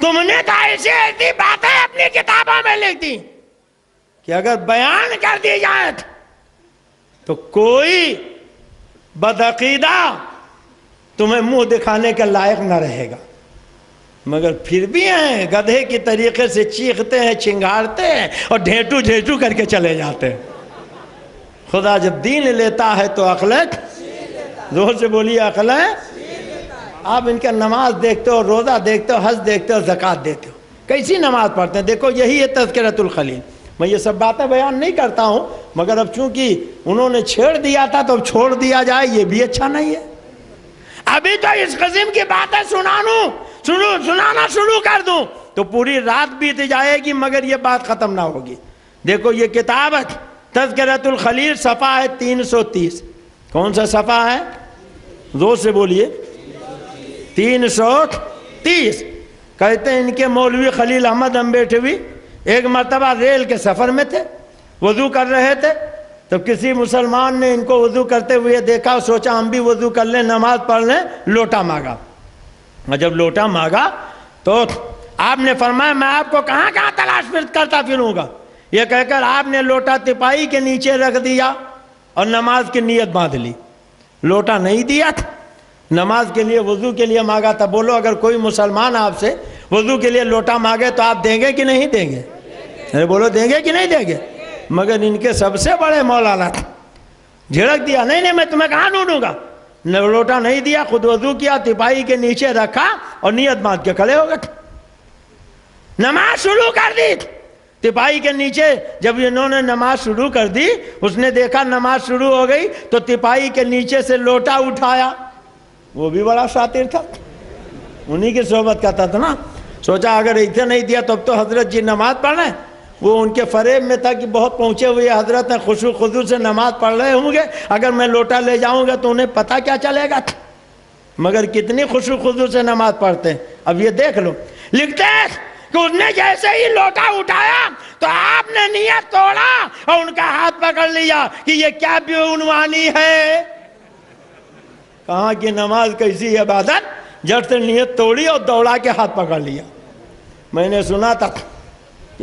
تم نے تو ایسی باتیں اپنی کتابوں میں لکھ دی کہ اگر بیان کر دی جائے تو کوئی بدعقیدہ تمہیں منہ دکھانے کے لائق نہ رہے گا، مگر پھر بھی ہیں گدھے کی طریقے سے چیختے ہیں، چنگھاڑتے ہیں اور ڈھیٹو ڈھیٹو کر کے چلے جاتے ہیں۔ خدا جب دین لیتا ہے تو عقلت، زور سے بولیے عقلت۔ آپ ان کا نماز دیکھتے ہو، روزہ دیکھتے ہو، حج دیکھتے ہو، زکوٰۃ دیتے ہو، کیسی نماز پڑھتے ہیں؟ دیکھو یہی ہے تذکرۃ الخلیل۔ میں یہ سب باتیں بیان نہیں کرتا ہوں، مگر اب چونکہ انہوں نے چھیڑ دیا تھا تو اب چھوڑ دیا جائے، یہ بھی اچھا نہیں ہے۔ ابھی تو اس قسم کی باتیں سنانا شروع کر دوں تو پوری رات بیت جائے گی مگر یہ بات ختم نہ ہوگی۔ دیکھو یہ کتاب تذکرۃ الخلیل، صفحہ ہے 330۔ کون سا صفحہ ہے؟ زور سے بولیے، 330۔ کہتے ہیں ان کے مولوی خلیل احمد امبیٹوی ایک مرتبہ ریل کے سفر میں تھے، وضو کر رہے تھے، تو کسی مسلمان نے ان کو وضو کرتے ہوئے دیکھا، سوچا ہم بھی وضو کر لیں، نماز پڑھ لیں، لوٹا مانگا. اور جب لوٹا مانگا تو آپ نے فرمایا میں آپ کو کہاں کہاں تلاش کرتا پھروں گا. یہ کہہ کر آپ نے لوٹا تپائی کے نیچے رکھ دیا اور نماز کی نیت باندھ لی. لوٹا نہیں دیا تھا، نماز کے لیے وضو کے لیے مانگا تھا. بولو اگر کوئی مسلمان آپ سے وضو کے لیے لوٹا مانگے تو آپ دیں گے کہ نہیں دیں گے؟ ارے بولو دیں گے کہ نہیں دیں گے؟ مگر ان کے سب سے بڑے مولانا تھا، جھڑک دیا، نہیں نہیں میں تمہیں کہاں ڈھونڈوں گا. لوٹا نہیں دیا، خود وضو کیا، تپائی کے نیچے رکھا اور نیت باندھ کے کھڑے ہو گئے. نماز شروع کر دی. تپائی کے نیچے جب انہوں نے نماز شروع کر دی، اس نے دیکھا نماز شروع ہو گئی تو تپائی کے نیچے سے لوٹا اٹھایا. وہ بھی بڑا شاطر تھا، انہی کی صحبت کرتا تھا نا. سوچا اگر ایسے نہیں دیا تو اب تو حضرت جی نماز پڑھ رہے ہیں. وہ ان کے فریب میں تھا کہ بہت پہنچے ہوئے حضرت ہیں، خشوع خضوع سے نماز پڑھ رہے ہوں گے، اگر میں لوٹا لے جاؤں گا تو انہیں پتہ کیا چلے گا. مگر کتنی خشوع خضوع سے نماز پڑھتے ہیں. اب یہ دیکھ لو، لکھتے ہیں کہ اس نے جیسے ہی لوٹا اٹھایا تو آپ نے نیت توڑا اور ان کا ہاتھ پکڑ لیا کہ یہ کیا بے عنوانی ہے. کہاں کی نماز کیسی عبادت، جٹ سے نیت توڑی اور دوڑا کے ہاتھ پکڑ لیا. میں نے سنا تھا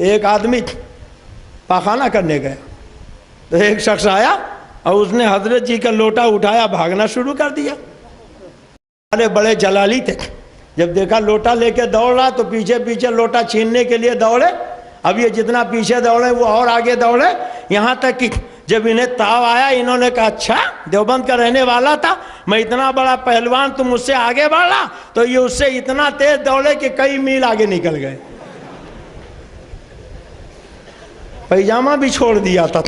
ایک آدمی پاخانہ کرنے گیا تو ایک شخص آیا اور اس نے حضرت جی کا لوٹا اٹھایا، بھاگنا شروع کر دیا. بڑے جلالی تھے، جب دیکھا لوٹا لے کے دوڑ رہا تو پیچھے پیچھے لوٹا چھیننے کے لیے دوڑے. اب یہ جتنا پیچھے دوڑے وہ اور آگے دوڑے، یہاں تک کہ جب انہیں تاؤ آیا انہوں نے کہا اچھا دیوبند کا رہنے والا تھا، میں اتنا بڑا پہلوان تم مجھ سے آگے بڑھ رہا. تو یہ اس سے اتنا تیز دوڑے کہ کئی میل آگے نکل گئے. پیجامہ بھی چھوڑ دیا تھا،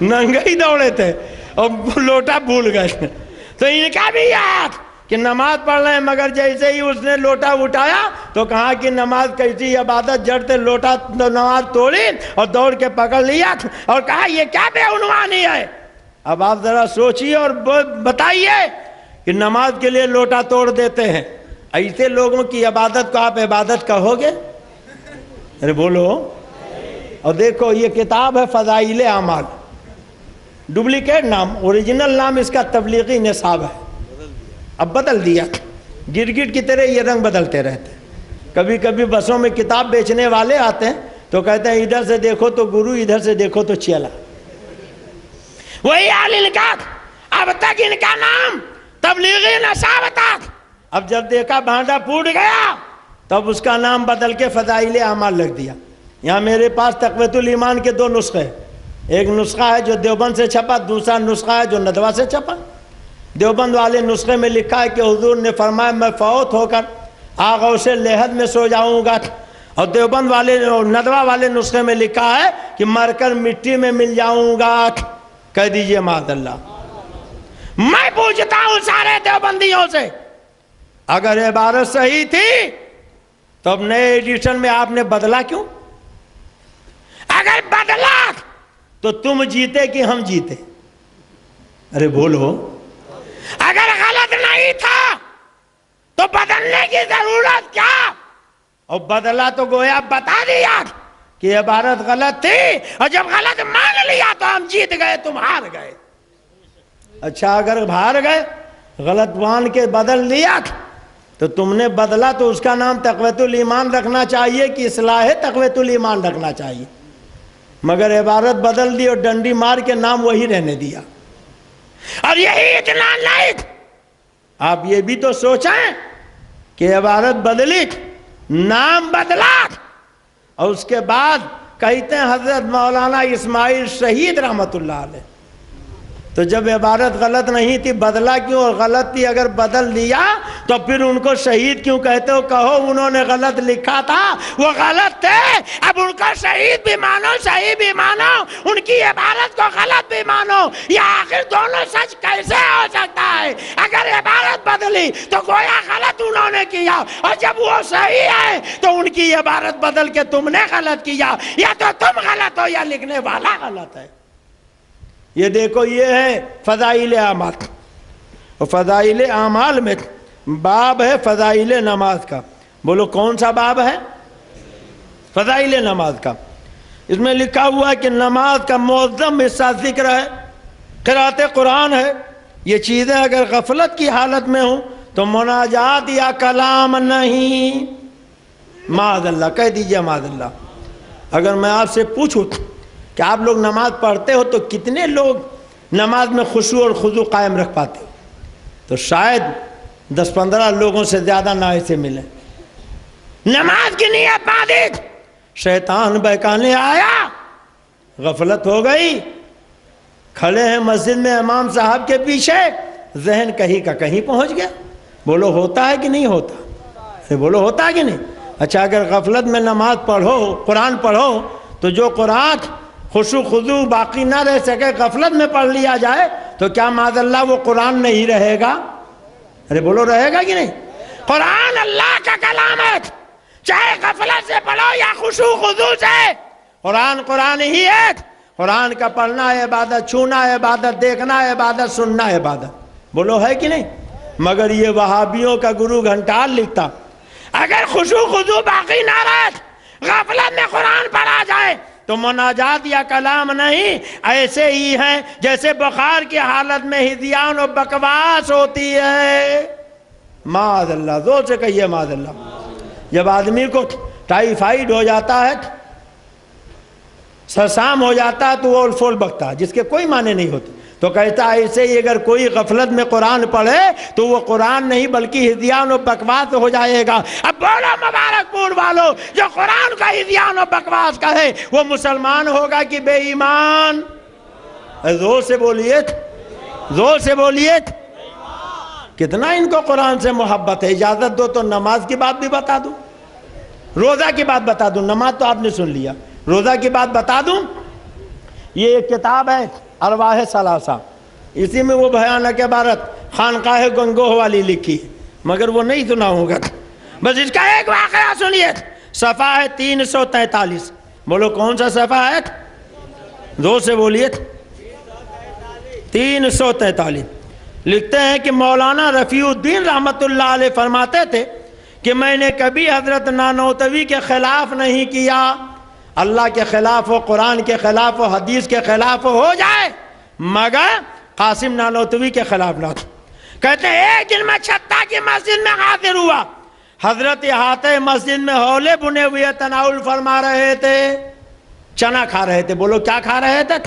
ننگے ہی دوڑے تھے اور لوٹا بھول گئے. تو ان کا بھی یاد کہ نماز پڑھ رہے ہیں، مگر جیسے ہی اس نے لوٹا اٹھایا تو کہا کہ نماز کیسی عبادت، جڑتے لوٹا نماز توڑی اور دوڑ کے پکڑ لیا اور کہا یہ کیا بے عنوانی ہے. اب آپ ذرا سوچئے اور بتائیے کہ نماز کے لیے لوٹا توڑ دیتے ہیں. ایسے لوگوں کی عبادت کو آپ عبادت کہو گے؟ ارے بولو. اور دیکھو یہ کتاب ہے فضائل اعمال، ڈپلیکیٹ نام، اوریجنل نام اس کا تبلیغی نصاب ہے. اب بدل دیا، گرگٹ کی طرح یہ رنگ بدلتے رہتے. کبھی کبھی بسوں میں کتاب بیچنے والے آتے ہیں تو کہتے ہیں ادھر سے دیکھو تو گرو، ادھر سے دیکھو تو چیلا. وہی حال ان کا، اب تک ان کا نام تبلیغی نصاب تھا. اب جب دیکھا بھانڈا پھوٹ گیا تب اس کا نام بدل کے فضائل اعمال لگ دیا. یہاں میرے پاس تقویت الایمان کے دو نسخے، ایک نسخہ ہے جو دیوبند سے چھپا، دوسرا نسخہ ہے جو ندوہ سے چھپا. دیوبند والے نسخے میں لکھا ہے کہ حضور نے فرمایا میں فوت ہو کر آغوش لحد میں سو جاؤں گا. اور دیوبند والے ندوہ والے نسخے میں لکھا ہے کہ مر کر مٹی میں مل جاؤں گا. کہہ دیجئے معاذ اللہ. میں پوچھتا ہوں سارے دیوبندیوں سے، اگر عبارت صحیح تھی تو اب نئے ایڈیشن میں آپ نے بدلا کیوں؟ اگر بدلا تو تم جیتے کہ ہم جیتے؟ ارے بولو. اگر غلط نہیں تھا تو بدلنے کی ضرورت کیا؟ اور بدلا تو گویا بتا دیا کہ عبارت غلط تھی، اور جب غلط مان لیا تو ہم جیت گئے تم ہار گئے. اچھا اگر ہار گئے، غلط مان کے بدل لیا تو تم نے بدلا تو اس کا نام تقویت الایمان رکھنا چاہیے کہ اصلاح تقویت الایمان رکھنا چاہیے. مگر عبارت بدل دی اور ڈنڈی مار کے نام وہی رہنے دیا. اور یہی اتنا نہیں، آپ یہ بھی تو سوچیں کہ عبارت بدلی، نام بدلا، اور اس کے بعد کہتے ہیں حضرت مولانا اسماعیل شہید رحمت اللہ علیہ. تو جب عبارت غلط نہیں تھی بدلا کیوں؟ اور غلط تھی اگر بدل دیا تو پھر ان کو شہید کیوں کہتے ہو؟ کہو انہوں نے غلط لکھا تھا، وہ غلط تھے، اب ان کو شہید بھی مانو صحیح بھی مانو، ان کی عبارت کو غلط بھی مانو. یہ آخر دونوں سچ کیسے ہو سکتا ہے؟ اگر عبارت بدلی تو گویا غلط انہوں نے کیا، اور جب وہ صحیح ہے تو ان کی عبارت بدل کے تم نے غلط کیا. یا تو تم غلط ہو یا لکھنے والا غلط ہے. یہ دیکھو یہ ہے فضائل اعمال. اور فضائل اعمال میں باب ہے فضائل نماز کا. بولو کون سا باب ہے؟ فضائل نماز کا. اس میں لکھا ہوا ہے کہ نماز کا معظم حصہ ذکر ہے، قرأت قرآن ہے. یہ چیزیں اگر غفلت کی حالت میں ہوں تو مناجات یا کلام نہیں. معاذ اللہ، کہہ دیجئے معاذ اللہ. اگر میں آپ سے پوچھوں کہ آپ لوگ نماز پڑھتے ہو تو کتنے لوگ نماز میں خشوع اور خضوع قائم رکھ پاتے ہو؟ تو شاید 10-15 لوگوں سے زیادہ نہ ایسے ملیں. نماز کی نیت باندھی، شیطان بہکانے آیا، غفلت ہو گئی، کھڑے ہیں مسجد میں امام صاحب کے پیچھے، ذہن کہیں کا کہیں پہنچ گیا. بولو ہوتا ہے کہ نہیں ہوتا؟ بولو ہوتا ہے کہ نہیں؟ اچھا، اگر غفلت میں نماز پڑھو، قرآن پڑھو، تو جو قرآن خشوع خضوع باقی نہ رہ سکے غفلت میں پڑھ لیا جائے تو کیا معاذ اللہ وہ قرآن نہیں رہے گا؟ ارے بولو رہے گا کہ نہیں؟ قرآن اللہ کا کلام ہے، چاہے غفلت سے پڑھو یا خشوع خضوع سے، قرآن قرآن ہی ہے. قرآن کا پڑھنا ہے عبادت، چھونا ہے عبادت، دیکھنا ہے عبادت، سننا ہے عبادت. بولو ہے کہ نہیں؟ مگر یہ وہابیوں کا گرو گھنٹال لکھتا اگر خشوع خضوع باقی نہ رہے، غفلت میں قرآن پڑھا جائے تو مناجات یا کلام نہیں، ایسے ہی ہیں جیسے بخار کی حالت میں ہذیان و بکواس ہوتی ہے. معاذ اللہ، زور سے کہیے معاذ اللہ. جب آدمی کو ٹائیفائیڈ ہو جاتا ہے، سرسام ہو جاتا ہے تو وہ الفول بکتا ہے جس کے کوئی معنی نہیں ہوتے، تو کہتا ہے ایسے ہی اگر کوئی غفلت میں قرآن پڑھے تو وہ قرآن نہیں بلکہ ہذیان و بکواس ہو جائے گا. اب بولو مبارک پور والو، جو قرآن کا ہذیان و بکواس کہے وہ مسلمان ہوگا کہ بے ایمان؟ زور سے بولیے، زور سے بولیے. کتنا ان کو قرآن سے محبت ہے. اجازت دو تو نماز کی بات بھی بتا دوں، روزہ کی بات بتا دوں. نماز تو آپ نے سن لیا، روزہ کی بات بتا دوں. یہ ایک کتاب ہے ارواح ثلاثہ، اسی میں وہ بھیانک عبارت خانقاہ گنگوہ والی لکھی، مگر وہ نہیں سنا ہوگا. بس اس کا ایک واقعہ سنیے. صفحہ ہے 343. بولو کون سا صفحہ ہے؟ زور سے بولیے. 343. لکھتے ہیں کہ مولانا رفیع الدین رحمت اللہ علیہ فرماتے تھے کہ میں نے کبھی حضرت نانوتوی کے خلاف نہیں کیا. اللہ کے خلاف ہو، قرآن کے خلاف ہو، حدیث کے خلاف ہو جائے، مگر قاسم نانوتوی کے خلاف نہ تھا. کہتے ہیں ایک دن میں چھتا کی مسجد میں حاضر ہوا، حضرت احاطہ مسجد میں ہولے بنے ہوئے تناول فرما رہے تھے، چنا کھا رہے تھے. بولو کیا کھا رہے تھے؟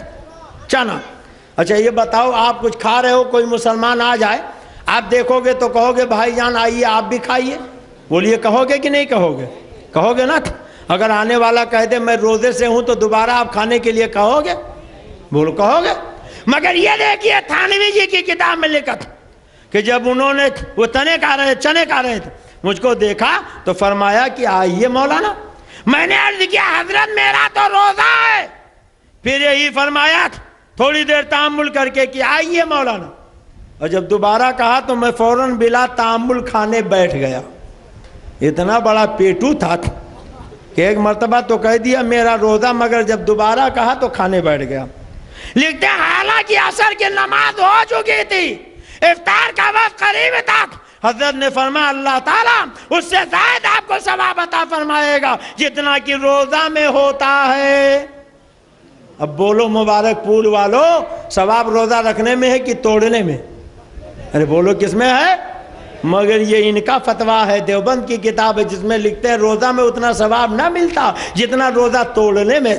چنا. اچھا یہ بتاؤ، آپ کچھ کھا رہے ہو، کوئی مسلمان آ جائے، آپ دیکھو گے تو کہو گے بھائی جان آئیے آپ بھی کھائیے؟ بولیے کہو گے کہ نہیں کہو گے؟ کہو گے نا. اگر آنے والا کہہ دے میں روزے سے ہوں تو دوبارہ آپ کھانے کے لیے کہو گے؟ بولو کہو گے. مگر یہ دیکھیے تھانوی جی کی کتاب میں لکھا تھا کہ جب انہوں نے وہ چنے کھا رہے تھے مجھ کو دیکھا تو فرمایا کہ آئیے مولانا. میں نے عرض کیا حضرت میرا تو روزہ ہے. پھر یہی فرمایا تھوڑی دیر تأمل کر کے کہ آئیے مولانا. اور جب دوبارہ کہا تو میں فوراً بلا تأمل کھانے بیٹھ گیا. اتنا بڑا پیٹو تھا کہ ایک مرتبہ تو کہہ دیا میرا روزہ، مگر جب دوبارہ کہا تو کھانے بیٹھ گیا. لکھتے ہیں حالانکہ عصر کی نماز ہو چکی تھی، افطار کا وقت قریب تھا، حضرت نے فرمایا اللہ تعالیٰ اس سے زائد آپ کو ثواب عطا فرمائے گا جتنا کہ روزہ میں ہوتا ہے. اب بولو مبارک پور والو، ثواب روزہ رکھنے میں ہے کہ توڑنے میں؟ ارے بولو کس میں ہے؟ مگر یہ ان کا فتویٰ ہے، دیوبند کی کتاب ہے، جس میں لکھتے ہیں روزہ میں اتنا ثواب نہ ملتا جتنا روزہ توڑنے میں.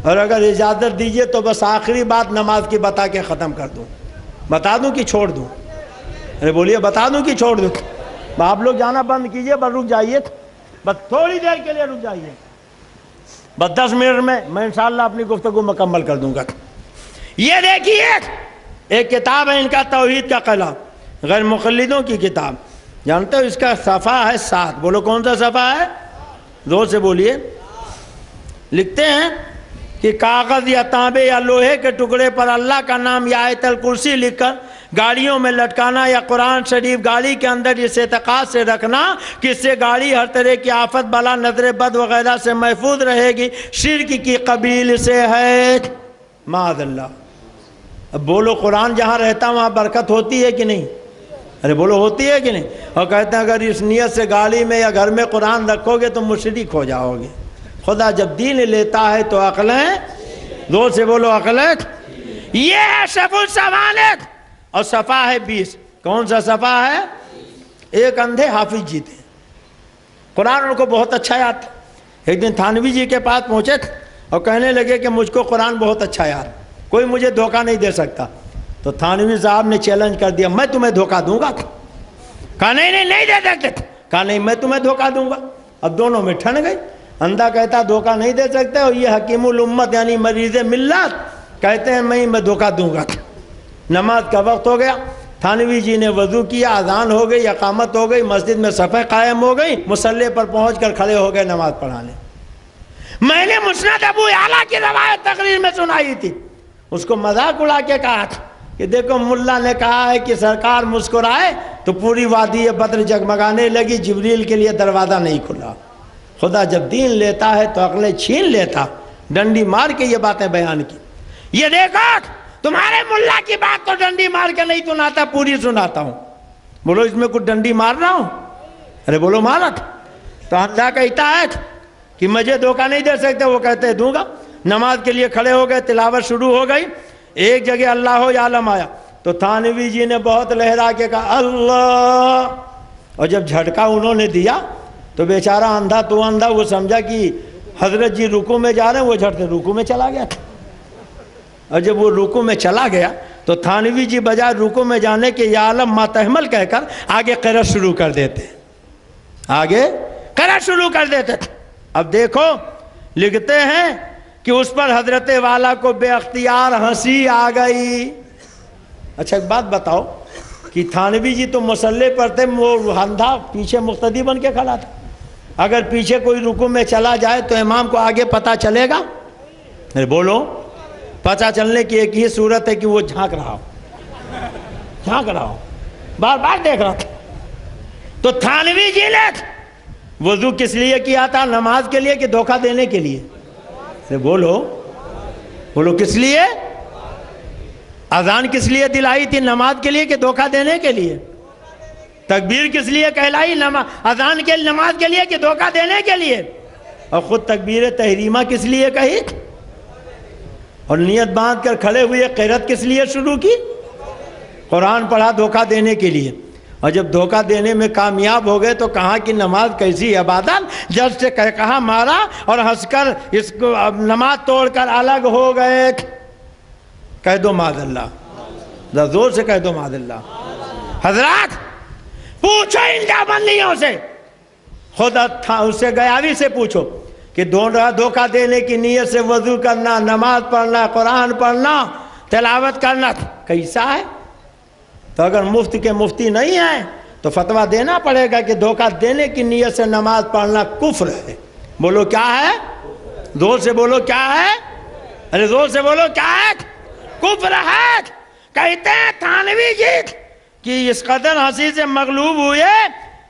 اور اگر اجازت دیجئے تو بس آخری بات نماز کی بتا کے ختم کر دوں. بتا دوں کہ چھوڑ دوں؟ ارے بولیے بتا دوں کہ چھوڑ دوں؟ آپ لوگ جانا بند کیجئے، بس رک جائیے، بس تھوڑی دیر کے لیے رک جائیے، بس 10 منٹ میں انشاءاللہ اپنی گفتگو مکمل کر دوں گا. یہ دیکھیے ایک کتاب ہے ان کا توحید کا قلعہ، غیر مقلدوں کی کتاب. جانتے ہو اس کا صفحہ ہے 7. بولو کون سا صفحہ ہے؟ زور سے بولیے. لکھتے ہیں کہ کاغذ یا تانبے یا لوہے کے ٹکڑے پر اللہ کا نام یا آیت الکرسی لکھ کر گاڑیوں میں لٹکانا یا قرآن شریف گاڑی کے اندر اس اعتقاد سے رکھنا کہ اس سے گاڑی ہر طرح کی آفت بلا نظر بد وغیرہ سے محفوظ رہے گی، شرک کی قبیل سے ہے. معاذ اللہ. اب بولو قرآن جہاں رہتا وہاں برکت ہوتی ہے کہ نہیں؟ ارے بولو ہوتی ہے کہ نہیں؟ اور کہتے ہیں اگر اس نیت سے گاڑی میں یا گھر میں قرآن رکھو گے تو مشرک ہو جاؤ گے. خدا جب دین لیتا ہے تو عقلیں، زور سے بولو عقلیں، یہ ہے صف السوالق، اور صفحہ ہے 20۔ کون سا صفحہ ہے؟ ایک اندھے حافظ جی تھے، قرآن ان کو بہت اچھا یاد تھا۔ ایک دن تھانوی جی کے پاس پہنچے اور کہنے لگے کہ مجھ کو قرآن بہت اچھا یاد، کوئی مجھے دھوکہ نہیں دے سکتا۔ تو تھانوی صاحب نے چیلنج کر دیا، میں تمہیں دھوکہ دوں گا؟ کہا نہیں دے سکتے۔ کہا نہیں، میں تمہیں دھوکہ دوں گا۔ اب دونوں میں ٹھن گئی، اندھا کہتا دھوکہ نہیں دے سکتے، اور یہ حکیم الامت یعنی مریض ملت کہتے ہیں میں دھوکہ دوں گا۔ نماز کا وقت ہو گیا، تھانوی جی نے وضو کیا، اذان ہو گئی، اقامت ہو گئی، مسجد میں صفیں قائم ہو گئی، مصلی پر پہنچ کر کھڑے ہو گئے نماز پڑھانے۔ میں نے مسند ابو اعلیٰ کی روایت تقریر میں سنائی تھی، اس کو مذاق اڑا کے کہا تھا کہ دیکھو ملا نے کہا ہے کہ سرکار مسکرائے تو پوری وادی بدر جگمگانے لگی، جبریل کے لیے دروازہ نہیں کھلا۔ خدا جب دین لیتا ہے تو عقلیں چھین لیتا، ڈنڈی مار کے یہ باتیں بیان کی۔ یہ دیکھو تمہارے ملا کی بات تو ڈنڈی مار کے نہیں سناتا، پوری سناتا ہوں۔ بولو اس میں کچھ ڈنڈی مار رہا ہوں؟ ارے بولو مارت۔ تو اندھا کہتا ہے کہ مجھے دھوکہ نہیں دے سکتے، وہ کہتے دوں گا۔ نماز کے لیے کھڑے ہو گئے، تلاوت شروع ہو گئی، ایک جگہ اللہ یعلم آیا تو تھانوی جی نے بہت لہرا کے کہا اللہ، اور جب جھٹکا انہوں نے دیا تو بیچارہ اندھا تو اندھا، وہ سمجھا کہ حضرت جی رکوع میں جا رہے ہیں، وہ جھٹ سے رکوع میں چلا گیا۔ اور جب وہ رکوع میں چلا گیا تو تھانوی جی بجائے رکوع میں جانے کے یا عالم ما تحمل کہہ کر آگے قرأت شروع کر دیتے، آگے قرأت شروع کر دیتے۔ اب دیکھو لکھتے ہیں کہ اس پر حضرت والا کو بے اختیار ہنسی آ گئی۔ اچھا ایک بات بتاؤ کہ تھانوی جی تو مصلی پر تھے، وہ اندھا پیچھے مقتدی بن کے کھڑا تھا، اگر پیچھے کوئی رکوع میں چلا جائے تو امام کو آگے پتہ چلے گا؟ بولو، پتہ چلنے کی ایک ہی صورت ہے کہ وہ جھانک رہا ہو، بار بار دیکھ رہا تھا۔ تو تھانوی جی نے وضو کس لیے کیا تھا؟ نماز کے لیے کہ دھوکہ دینے کے لیے؟ بولو کس لیے؟ اذان کس لیے دلائی تھی؟ نماز کے لیے کہ دھوکہ دینے کے لیے؟ تکبیر کس لیے کہلائی؟ اذان کے نماز کے لیے کہ دھوکہ دینے کے لیے؟ اور خود تکبیر تحریمہ کس لیے کہی؟ اور نیت باندھ کر کھڑے ہوئے قرأت کس لیے شروع کی؟ قرآن پڑھا دھوکہ دینے کے لیے۔ اور جب دھوکہ دینے میں کامیاب ہو گئے تو کہا کہ نماز کیسی عبادت، جج سے کہا مارا اور ہنس کر اس کو نماز توڑ کر الگ ہو گئے۔ کہہ دو معاذ اللہ، زور سے کہہ دو معاذ اللہ۔ حضرات پوچھو ان دیوبندیوں سے، خود اس سے گیاوی سے پوچھو کہ دھوکہ دینے کی نیت سے وضو کرنا، نماز پڑھنا، قرآن پڑھنا، تلاوت کرنا کیسا ہے؟ تو اگر مفتی کے مفتی نہیں ہیں تو فتویٰ دینا پڑے گا کہ دھوکہ دینے کی نیت سے نماز پڑھنا کفر ہے۔ بولو کیا ہے؟ زور سے بولو کیا ہے؟ ارے زور سے بولو کیا ہے؟ کفر ہے۔ کہتے ہیں تھانوی جی کہ اس قدر ہنسی سے مغلوب ہوئے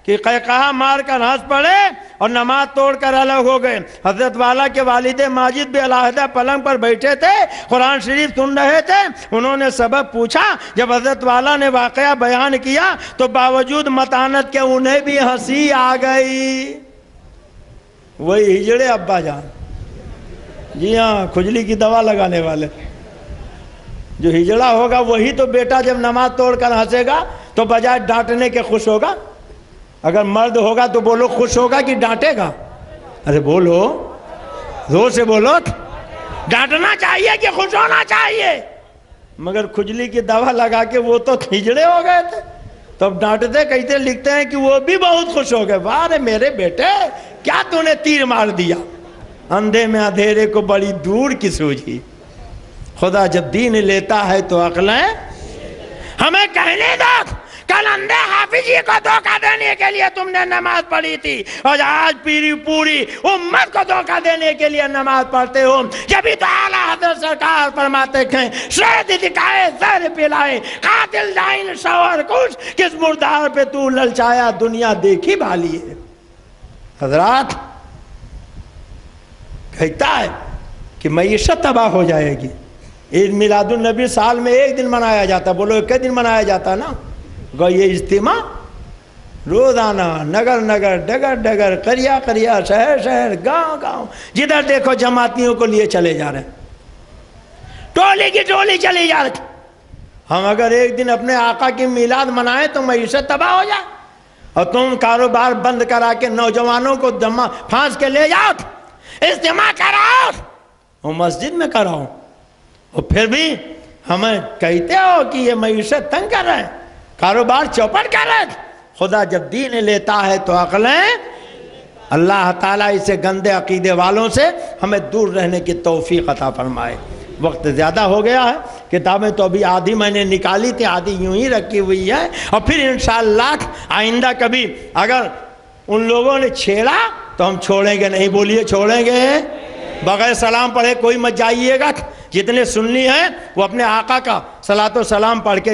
کہ قہقہا مار کر ہنس پڑے اور نماز توڑ کر الگ ہو گئے۔ حضرت والا کے والد ماجد بھی علیحدہ پلنگ پر بیٹھے تھے، قرآن شریف سن رہے تھے، انہوں نے سبب پوچھا۔ جب حضرت والا نے واقعہ بیان کیا تو باوجود متانت کے انہیں بھی ہنسی آ گئی۔ وہی ہجڑے ابا جان، جی ہاں، کھجلی کی دوا لگانے والے، جو ہجڑا ہوگا وہی تو بیٹا جب نماز توڑ کر ہنسے گا تو بجائے ڈانٹنے کے خوش ہوگا۔ اگر مرد ہوگا تو بولو خوش ہوگا کہ ڈانٹے گا؟ ارے بولو، زور سے بولو۔ ڈانٹنا چاہیے کہ خوش ہونا چاہیے؟ مگر کھجلی کی دوا لگا کے وہ تو ہجڑے ہو گئے تھے، تو اب ڈانٹتے کہتے لکھتے ہیں کہ وہ بھی بہت خوش ہو گئے۔ واہ رے میرے بیٹے، کیا تو نے تیر مار دیا، اندھے میں اندھیرے کو بڑی دور کی سوجھی۔ خدا جب دین لیتا ہے تو عقلیں ہمیں کہنے دو، کل اندھے حافظ جی کو دھوکہ دینے کے لیے تم نے نماز پڑھی تھی اور آج پوری امت کو دھوکہ دینے کے لیے نماز پڑھتے ہو۔ جبھی تو اعلیٰ حضرت سرکار فرماتے ہیں شہد دکھائے زہر پلائے، قاتل جائن شوہر کش، کس مردار پہ تو للچایا دنیا دیکھی بھالی ہے۔ حضرات کہتا ہے کہ معیشت تباہ ہو جائے گی۔ عید میلاد النبی سال میں ایک دن منایا جاتا، بولو ایک دن منایا جاتا نا، یہ اجتماع روزانہ نگر نگر، ڈگر ڈگر، قریہ قریہ، شہر شہر، گاؤں گاؤں، جدھر دیکھو جماعتیوں کو لیے چلے جا رہے ہیں، ٹولی کی ٹولی چلی جا رہی۔ ہم اگر ایک دن اپنے آقا کی میلاد منائیں تو معیشت تباہ ہو جائے، اور تم کاروبار بند کرا کے نوجوانوں کو جمع پھانس کے لے جاؤ، اجتماع کراؤ، وہ مسجد میں کراؤ، اور پھر بھی ہمیں کہتے ہو کہ یہ معیشت تنگ کر رہے ہیں، کاروبار چوپٹ کر رہے ہیں۔ خدا جب دین لیتا ہے تو عقلیں، اللہ تعالیٰ اسے گندے عقیدے والوں سے ہمیں دور رہنے کی توفیق عطا فرمائے۔ وقت زیادہ ہو گیا ہے، کتابیں تو ابھی آدھی میں نے نکالی تھی، آدھی یوں ہی رکھی ہوئی ہے، اور پھر انشاءاللہ آئندہ کبھی اگر ان لوگوں نے چھیڑا تو ہم چھوڑیں گے نہیں۔ بولیے چھوڑیں گے؟ بغیر سلام پڑھے کوئی مت جائیے گا۔ جتنے سنی ہیں وہ اپنے آقا کا صلاۃ و سلام پڑھ کے